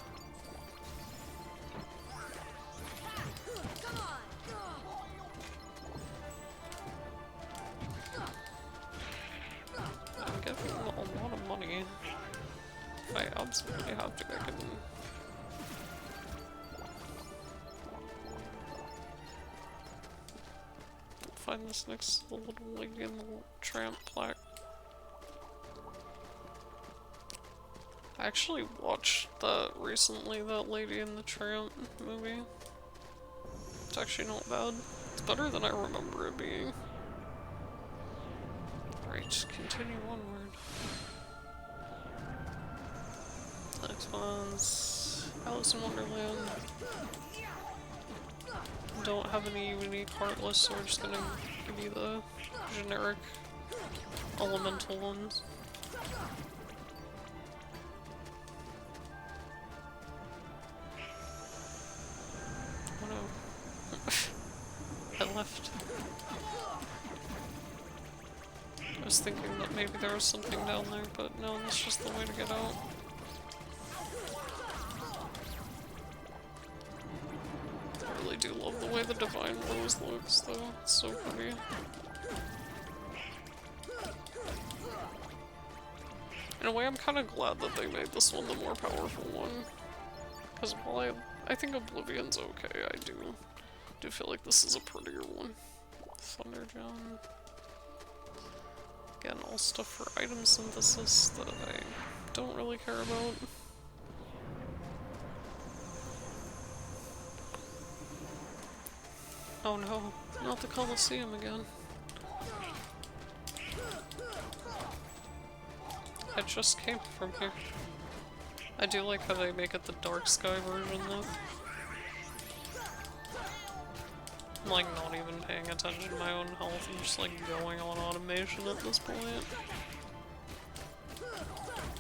I'm getting a lot of money. If I absolutely have to, I can... find this next little lady in the tramp plaque. I actually watched that recently, that Lady in the Tramp movie. It's actually not bad. It's better than I remember it being. Right, continue onward. Next one's Alice in Wonderland. Don't have any unique Heartless, so we're just gonna give you the generic elemental ones. Oh no. I left. I was thinking that maybe there was something down there, but no, that's just the way to get out. I really do love the way the Divine Rose looks, though. It's so pretty. In a way, I'm kind of glad that they made this one the more powerful one. Because while I think Oblivion's okay, I do feel like this is a prettier one. Thunderjaw. Again, all stuff for item synthesis that I don't really care about. Oh no, not the Colosseum again. I just came from here. I do like how they make it the dark sky version though. I'm like not even paying attention to my own health, I'm just like going on automation at this point.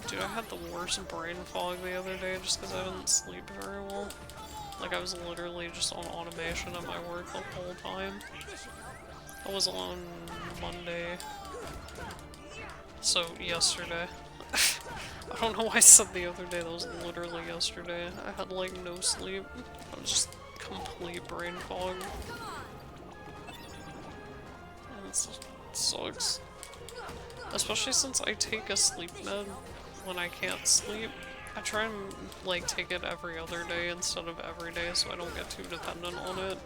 Dude, I had the worst brain fog the other day just because I didn't sleep very well. Like, I was literally just on automation at my work the whole time. I was on Monday. So, yesterday. I don't know why I said the other day, that was literally yesterday. I had, like, no sleep. I was just complete brain fog. And it sucks. Especially since I take a sleep med when I can't sleep. I try and, like, take it every other day instead of every day so I don't get too dependent on it.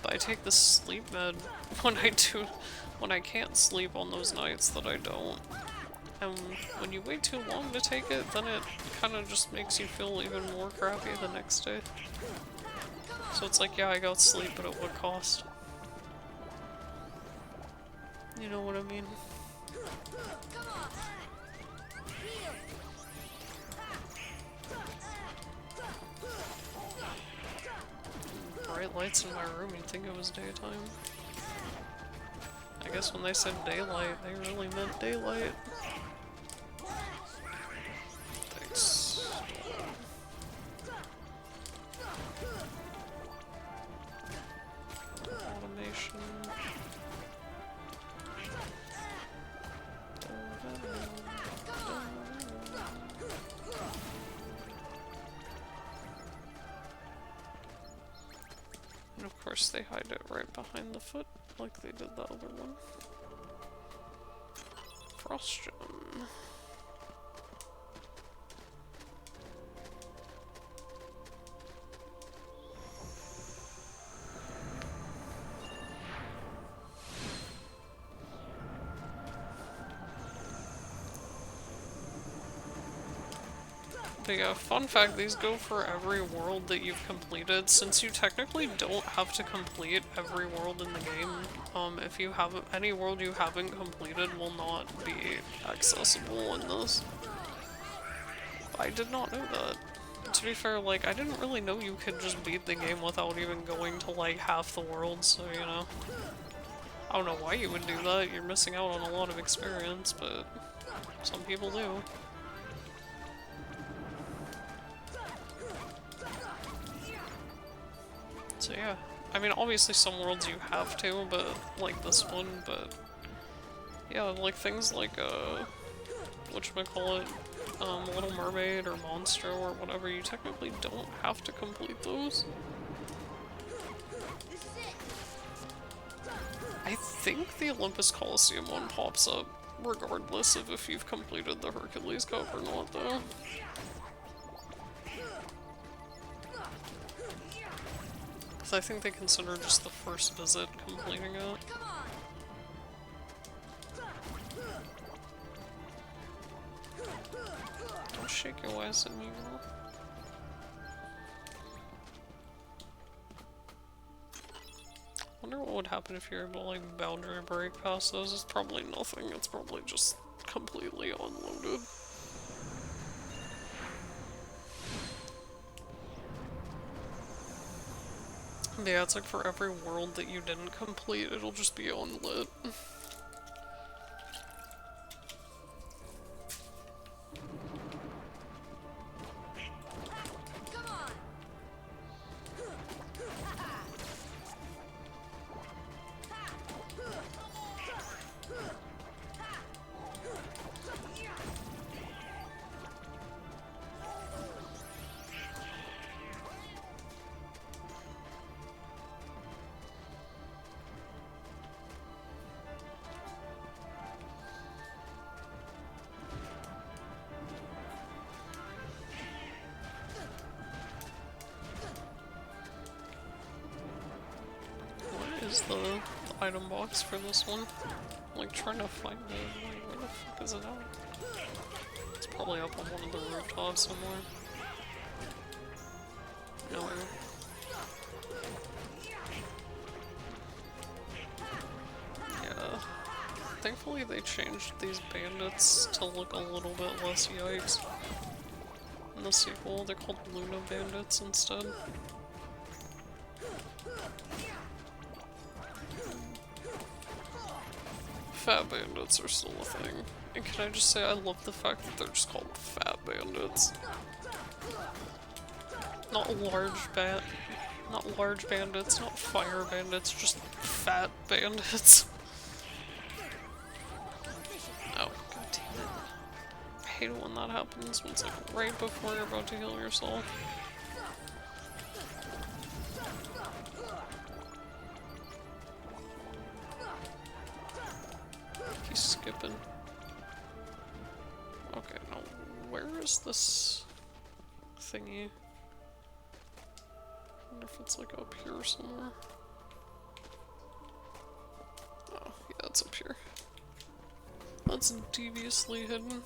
But I take the sleep med when I can't sleep on those nights that I don't. And when you wait too long to take it, then it kind of just makes you feel even more crappy the next day. So it's like, yeah, I got sleep, but at what cost? You know what I mean? lights in my room, you'd think it was daytime. I guess when they said daylight, they really meant daylight. Thanks. Automation. And of course they hide it right behind the foot, like they did the other one. Frost gem. But yeah, fun fact, these go for every world that you've completed, since you technically don't have to complete every world in the game. If you haven't, any world you haven't completed will not be accessible in this. I did not know that. To be fair, like, I didn't really know you could just beat the game without even going to, like, half the worlds, so, you know. I don't know why you would do that, you're missing out on a lot of experience, but some people do. So yeah, I mean obviously some worlds you have to, but like this one, but yeah, like things like whatchamacallit, Little Mermaid or Monster or whatever, you technically don't have to complete those. I think the Olympus Coliseum one pops up regardless of if you've completed the Hercules Cup or not though. I think they consider just the first visit completing it. Don't shake your ass at me, girl. Wonder what would happen if you're able to like boundary break past those. It's probably nothing. It's probably just completely unloaded. But yeah, it's like for every world that you didn't complete, it'll just be unlit. Is the item box for this one? I'm like trying to find it. Like, where the fuck is it at? It's probably up on one of the rooftops somewhere. No. Yeah. Thankfully they changed these bandits to look a little bit less yikes. In the sequel, they're called Luna bandits instead. Fat bandits are still a thing. And can I just say I love the fact that they're just called fat bandits. Not large bandits, not fire bandits, just fat bandits. Oh, god damn it. I hate it when that happens, when it's like right before you're about to heal yourself. He's skipping. Okay, now where is this thingy? I wonder if it's like up here somewhere. Oh, yeah, it's up here. That's deviously hidden.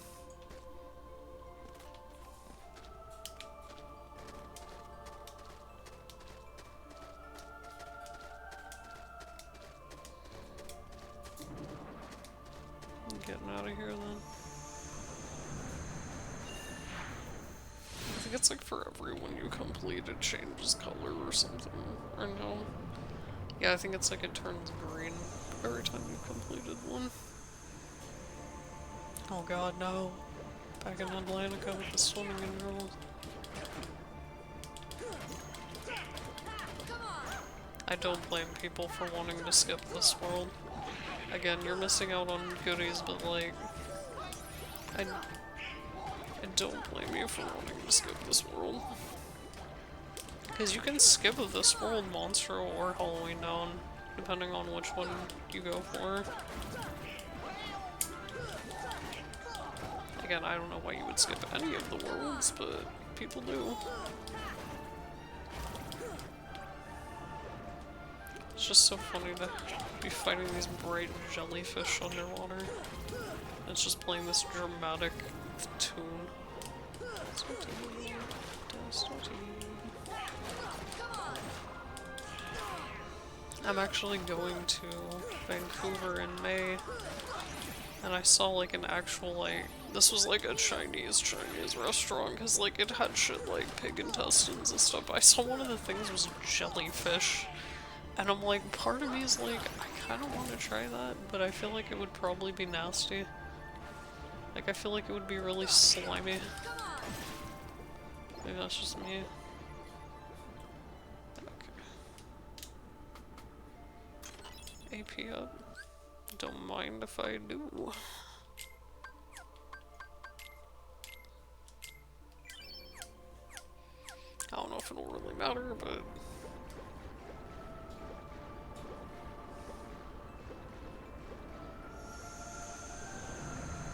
it's like for every one you complete, it changes color or something. Or no. Yeah, I think it's like it turns green every time you completed one. Oh god, no. Back in Atlantica with the swimming in girls. I don't blame people for wanting to skip this world. Again, you're missing out on goodies, but like, I don't blame you for wanting to skip this world. Because you can skip this world, Monstro, or Halloween Down, depending on which one you go for. Again, I don't know why you would skip any of the worlds, but people do. It's just so funny to be fighting these bright jellyfish underwater. It's just playing this dramatic tune. I'm actually going to Vancouver in May, and I saw like an actual like, this was like a Chinese restaurant, because like it had shit like pig intestines and stuff. I saw one of the things was jellyfish, and I'm like, part of me is like, I kind of want to try that, but I feel like it would probably be nasty. Like, I feel like it would be really slimy. Maybe that's just me. Okay. AP up. Don't mind if I do. I don't know if it'll really matter, but...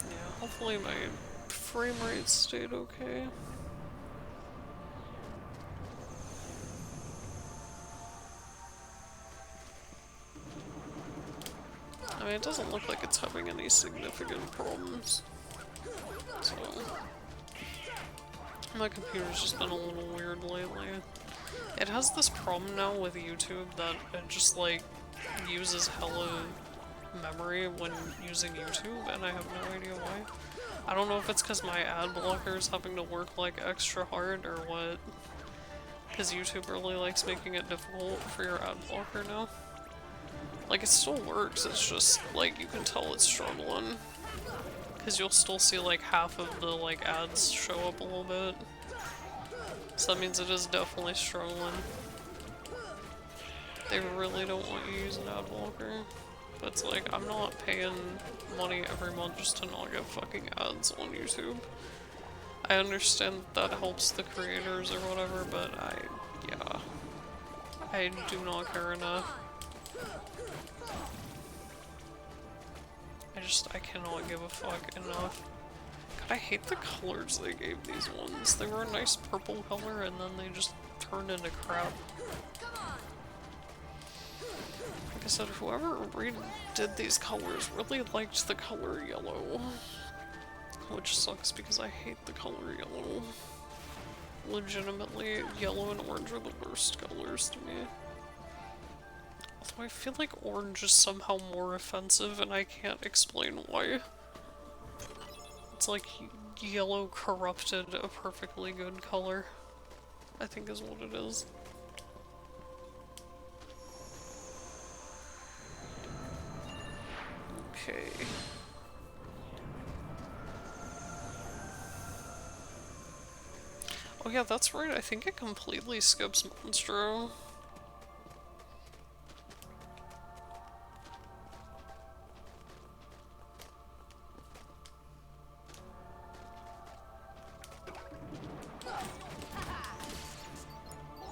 yeah, hopefully my frame rate stayed okay. I mean, it doesn't look like it's having any significant problems. So... my computer's just been a little weird lately. It has this problem now with YouTube that it just, like, uses hella memory when using YouTube, and I have no idea why. I don't know if it's because my ad blocker is having to work, like, extra hard or what. Because YouTube really likes making it difficult for your ad blocker now. Like, it still works, it's just, like, you can tell it's struggling. Because you'll still see, like, half of the, like, ads show up a little bit. So that means it is definitely struggling. They really don't want you to use an ad blocker. But it's like, I'm not paying money every month just to not get fucking ads on YouTube. I understand that helps the creators or whatever, but yeah. I do not care enough. I cannot give a fuck enough. God, I hate the colors they gave these ones. They were a nice purple color and then they just turned into crap. Like I said, whoever redid these colors really liked the color yellow. Which sucks because I hate the color yellow. Legitimately, yellow and orange are the worst colors to me. Although I feel like orange is somehow more offensive and I can't explain why. It's like yellow corrupted a perfectly good color, I think is what it is. Okay. Oh yeah, that's right, I think it completely skips Monstro.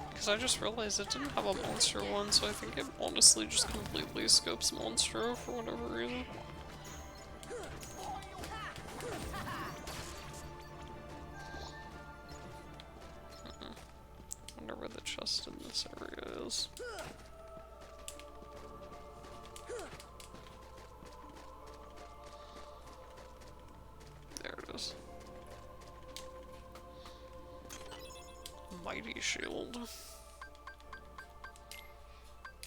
Because I just realized it didn't have a monster one, so I think it honestly just completely skips Monstro for whatever reason. Wonder where the chest in this area is. There it is. Mighty shield.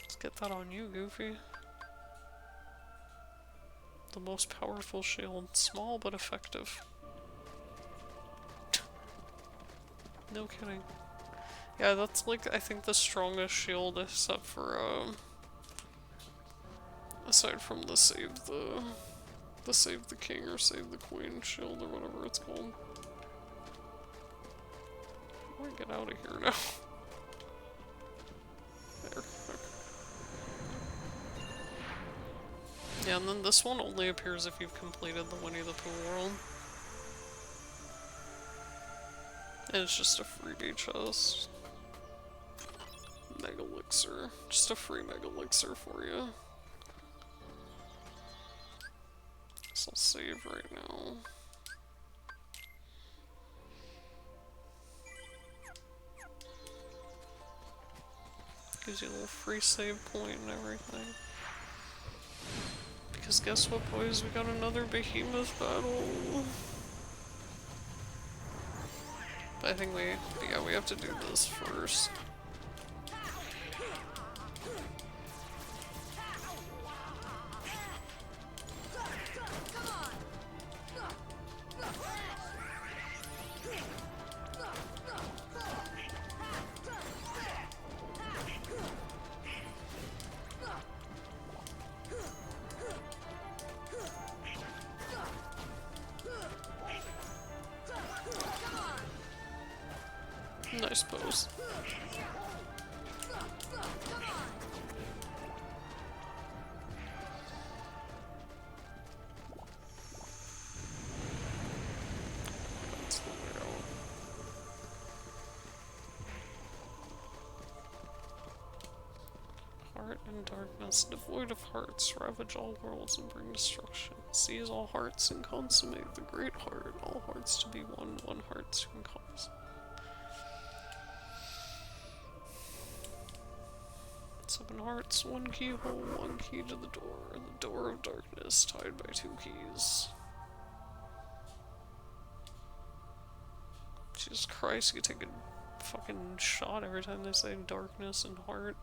Let's get that on you, Goofy. The most powerful shield. Small but effective. No kidding. Yeah, that's like, I think the strongest shield except for, aside from the save the king or save the queen shield or whatever it's called. I want to get out of here now. There. Okay. Yeah, and then this one only appears if you've completed the Winnie the Pooh world. And it's just a freebie chest. Mega Elixir. Just a free Mega Elixir for you. So I'll save right now. Gives you a little free save point and everything. Because guess what, boys? We got another behemoth battle. But I think we have to do this first. Nice pose. That's the way out. Heart and darkness, devoid of hearts, ravage all worlds and bring destruction. Seize all hearts and consummate the great heart. All hearts to be one, one heart to encompass. 7 hearts, 1 keyhole, 1 key to the door of darkness, tied by 2 keys. Jesus Christ, you take a fucking shot every time they say darkness and heart.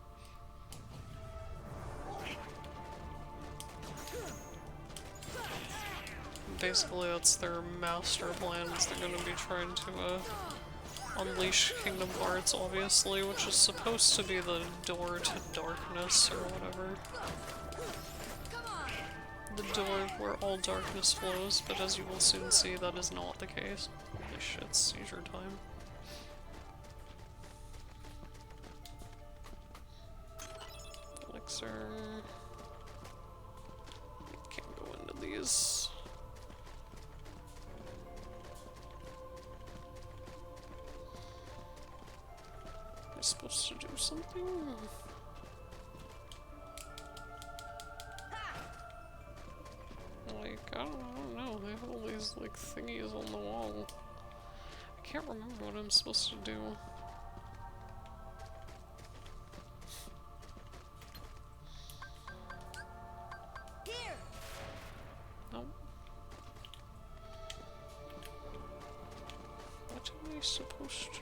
Basically, that's their master plan, is they're gonna be trying to, unleash Kingdom Hearts, obviously, which is supposed to be the door to darkness, or whatever. The door where all darkness flows, but as you will soon see, that is not the case. Holy shit, seizure time. Elixir. Can't go into these. Supposed to do something? Like, I don't know, they have all these, like, thingies on the wall. I can't remember what I'm supposed to do. Here. Nope. What am I supposed to do?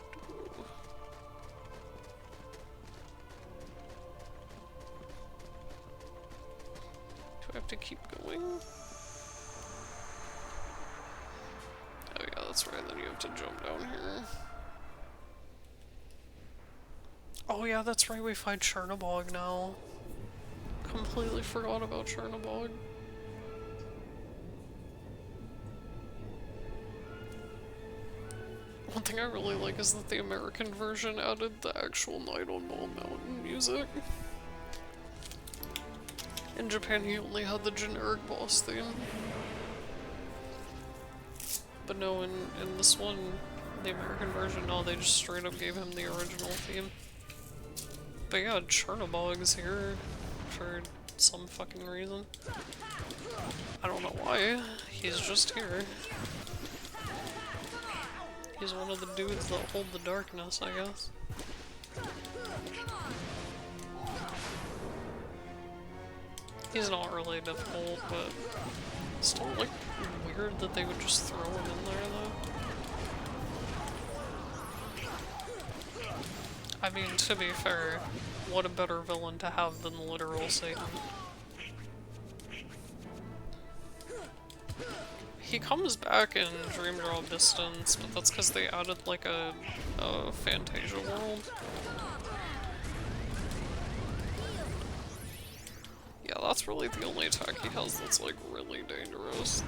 I have to keep going? Oh yeah, that's right, then you have to jump down here. Oh yeah, that's right, we find Chernobog now. Completely forgot about Chernobog. One thing I really like is that the American version added the actual Night on Bald Mountain music. In Japan, he only had the generic boss theme. But no, in this one, the American version, no, they just straight up gave him the original theme. But yeah, Chernobog's here for some fucking reason. I don't know why, he's just here. He's one of the dudes that hold the darkness, I guess. He's not really difficult, but still, like, weird that they would just throw him in there, though. I mean, to be fair, what a better villain to have than literal Satan. he comes back in Dream Drop Distance, but that's because they added like a Fantasia world. Yeah, that's really the only attack he has that's like really dangerous.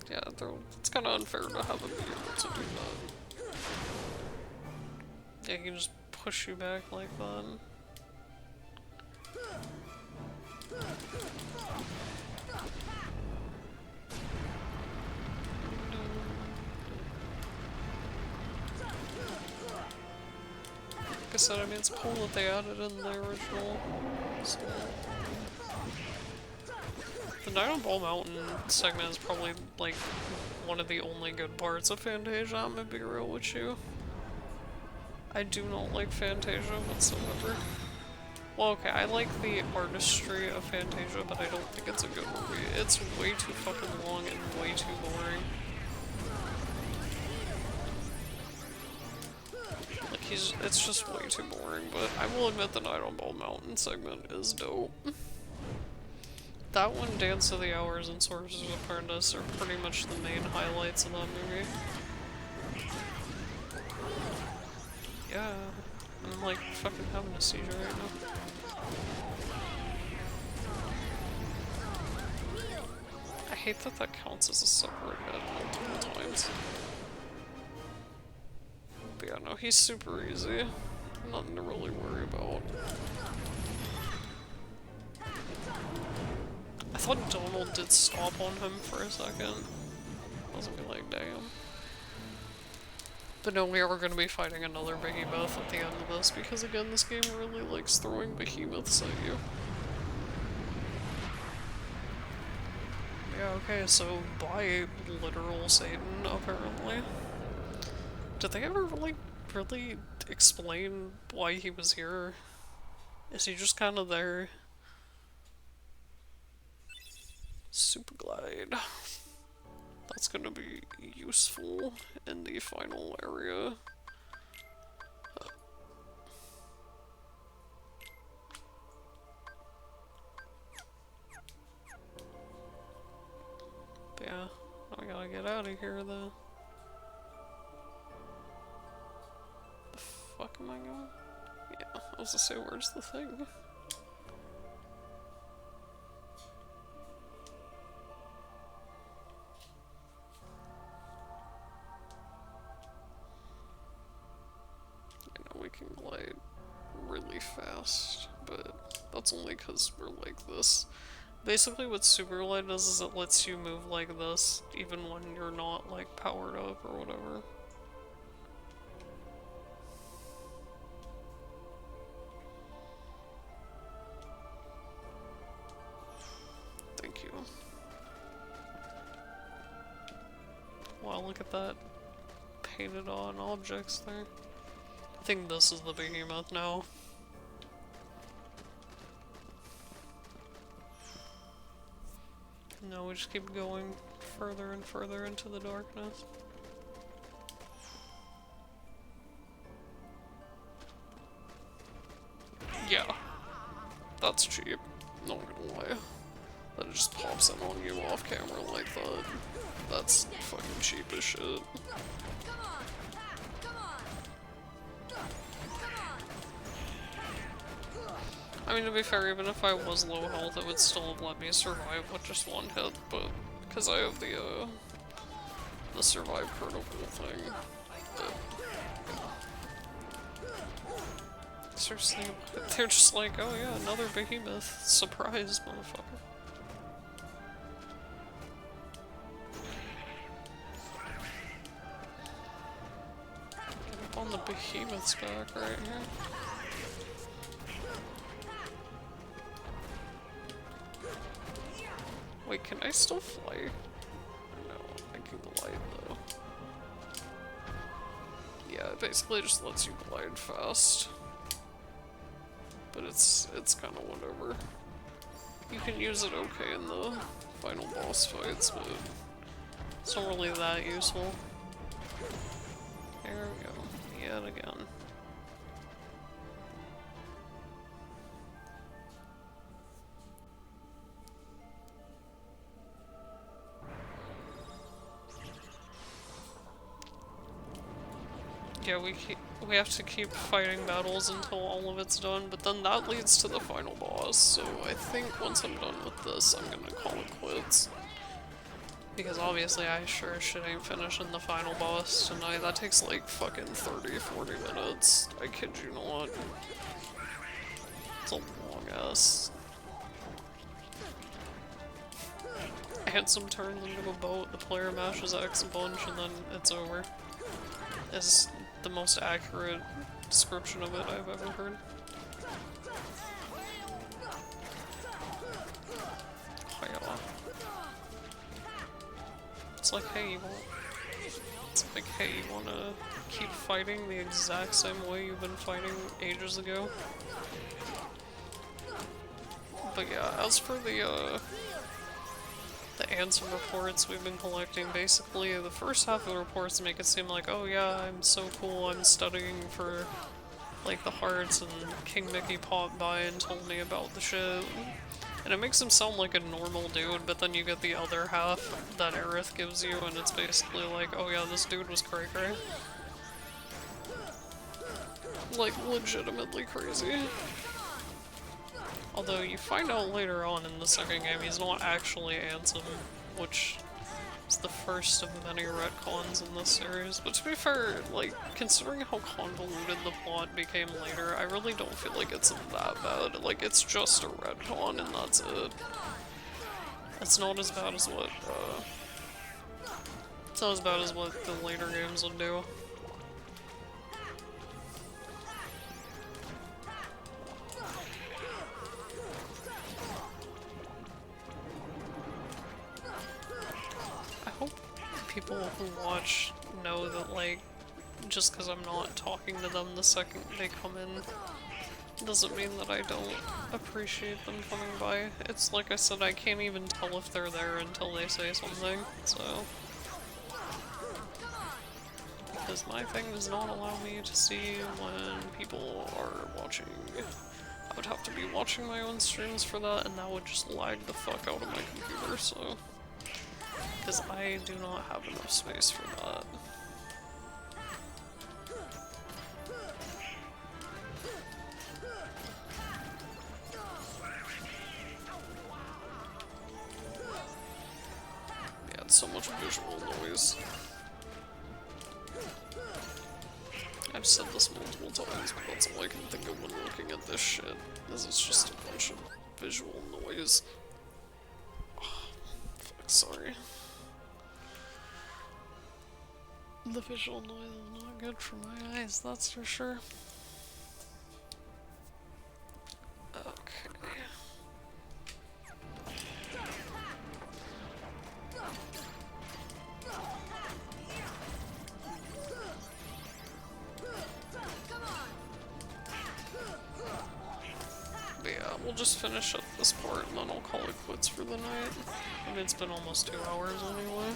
Yeah, it's kind of unfair to have him be able to do that. Yeah, he can just push you back like that. Like I said, I mean, it's cool that they added in the original. So. The Night on Ball Mountain segment is probably, like, one of the only good parts of Fantasia, I'm gonna be real with you. I do not like Fantasia whatsoever. Well, okay, I like the artistry of Fantasia, but I don't think it's a good movie. It's way too fucking long and way too boring. Like, it's just way too boring, but I will admit the Night on Ball Mountain segment is dope. That one, Dance of the Hours, and Sorcerer's Apprentice are pretty much the main highlights of that movie. Yeah, I'm like fucking having a seizure right now. I hate that that counts as a separate head multiple times. But yeah, no, he's super easy. Nothing to really worry about. I thought Donald did stop on him for a second. I was gonna be like, damn. But no, we are gonna be fighting another behemoth at the end of this, because again, this game really likes throwing behemoths at you. Yeah, okay, so by literal Satan, apparently. Did they ever really explain why he was here? Is he just kind of there? Super glide. That's gonna be useful in the final area. But yeah, I gotta get out of here though. The fuck am I going? Yeah, I was gonna say, where's the thing? We can glide really fast, but that's only because we're like this. Basically what Super Glide does is it lets you move like this, even when you're not like powered up or whatever. Thank you. Wow, look at that painted on objects there. I think this is the behemoth now. No, we just keep going further and further into the darkness. Yeah. That's cheap. Not gonna lie. That it just pops in on you off camera like that. That's fucking cheap as shit. I mean, to be fair, even if I was low health, it would still have let me survive with just one hit, but because I have the survive critical thing. Seriously, they're just like, oh yeah, another behemoth. Surprise, motherfucker. Get up on the behemoth's back right here. Wait, can I still fly? No, I can glide though. Yeah, it basically just lets you glide fast. But it's kind of whatever. You can use it okay in the final boss fights, but it's not really that useful. There we go. Yet again. Yeah, we have to keep fighting battles until all of it's done, but then that leads to the final boss, so I think once I'm done with this, I'm gonna call it quits. Because obviously I sure as shit ain't finishing the final boss tonight. That takes like fucking 30-40 minutes. I kid you not. It's a long ass. Handsome turns into a boat, the player mashes X a bunch, and then it's over. Is the most accurate description of it I've ever heard. Oh, yeah. It's like, hey, you wanna keep fighting the exact same way you've been fighting ages ago? But yeah, as for the answer reports we've been collecting, basically the first half of the reports make it seem like, oh yeah, I'm so cool, I'm studying for like the hearts, and King Mickey popped by and told me about the shit. And it makes him sound like a normal dude, but then you get the other half that Aerith gives you, and it's basically like, oh yeah, this dude was cray-cray. Like, legitimately crazy. Although you find out later on in the second game he's not actually Ansem, which is the first of many retcons in this series. But to be fair, like, considering how convoluted the plot became later, I really don't feel like it's that bad. Like, it's just a retcon and that's it. It's not as bad as what, it's not as bad as what the later games would do. People who watch know that, like, just because I'm not talking to them the second they come in doesn't mean that I don't appreciate them coming by. It's like I said, I can't even tell if they're there until they say something, so... Because my thing does not allow me to see when people are watching. I would have to be watching my own streams for that, and that would just lag the fuck out of my computer, so... Because I do not have enough space for that. Yeah, it's so much visual noise. I've said this multiple times, but that's all I can think of when looking at this shit, is it's just a bunch of visual noise. Oh, fuck, sorry. The visual noise is not good for my eyes, that's for sure. Okay. But yeah, we'll just finish up this part and then I'll call it quits for the night. I mean, it's been almost 2 hours anyway.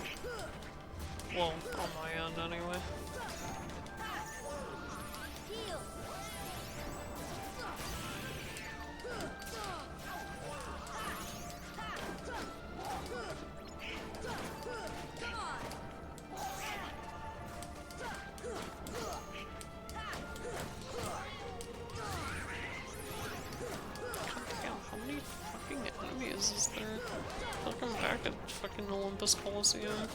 Well, on my end, anyway. Damn, how many fucking enemies is there? Welcome back at fucking Olympus Coliseum.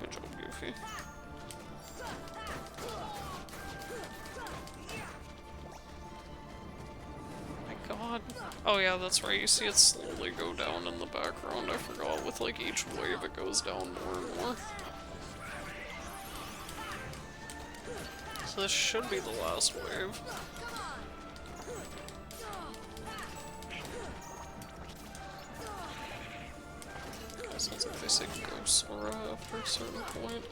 Good job, Goofy. My god. Oh yeah, that's right, you see it slowly go down in the background. I forgot, with like each wave it goes down more and more. So this should be the last wave. Sounds like they say go Sora after a certain point.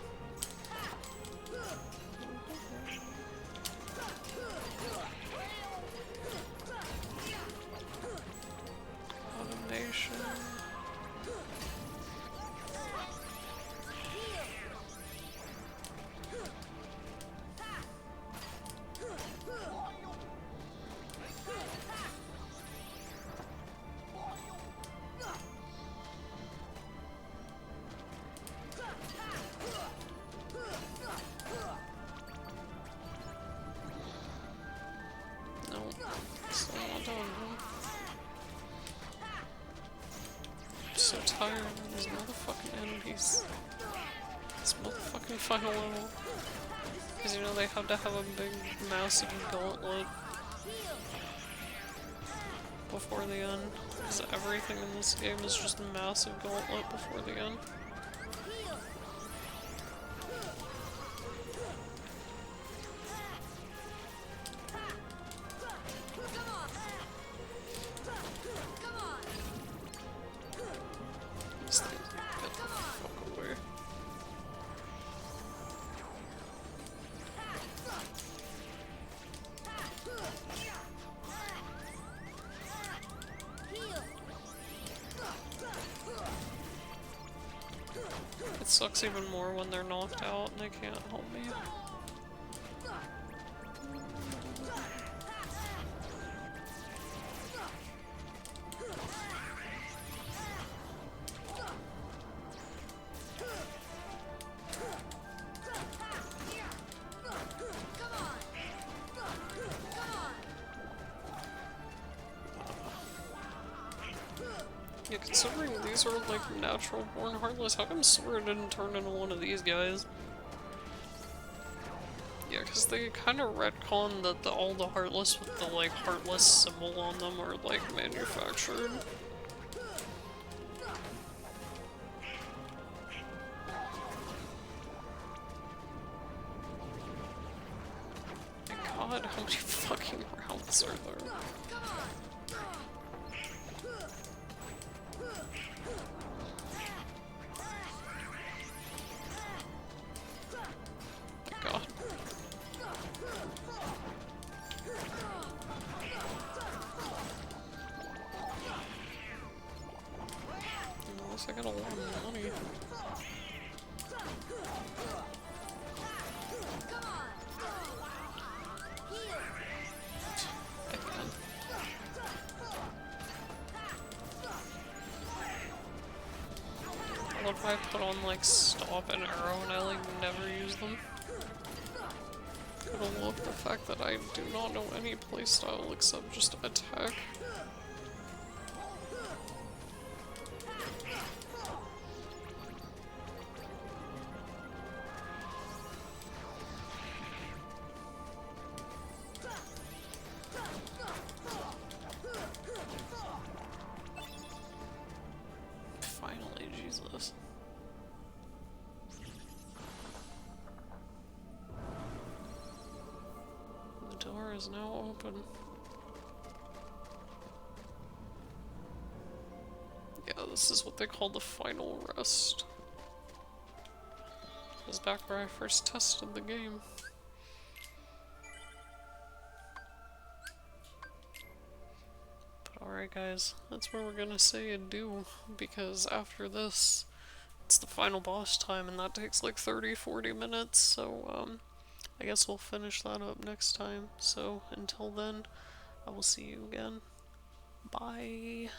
Automation. No, still not done. I'm so tired of these motherfucking enemies. This motherfucking final level. Because you know they have to have a big, massive gauntlet before the end. Because everything in this game is just a massive gauntlet before the end. These things get the fuck away. It sucks even more when they're knocked out and they can't help me. Yeah, considering these are like natural born Heartless, how come Sora didn't turn into one of these guys? Yeah, because they kind of retconned that all the Heartless with the like Heartless symbol on them are like manufactured. My god, how many fucking rounds are there? God. Unless I got a lot of money. Again. I love how I put on like stop and arrow and I like never use them. I love the fact that I do not know any playstyle except just attack. Finally, Jesus. The door is now open. Yeah, this is what they call the final rest. It was back where I first tested the game. But alright guys, that's where we're gonna say adieu, because after this, it's the final boss time and that takes like 30-40 minutes, so I guess we'll finish that up next time. So until then, I will see you again. Bye.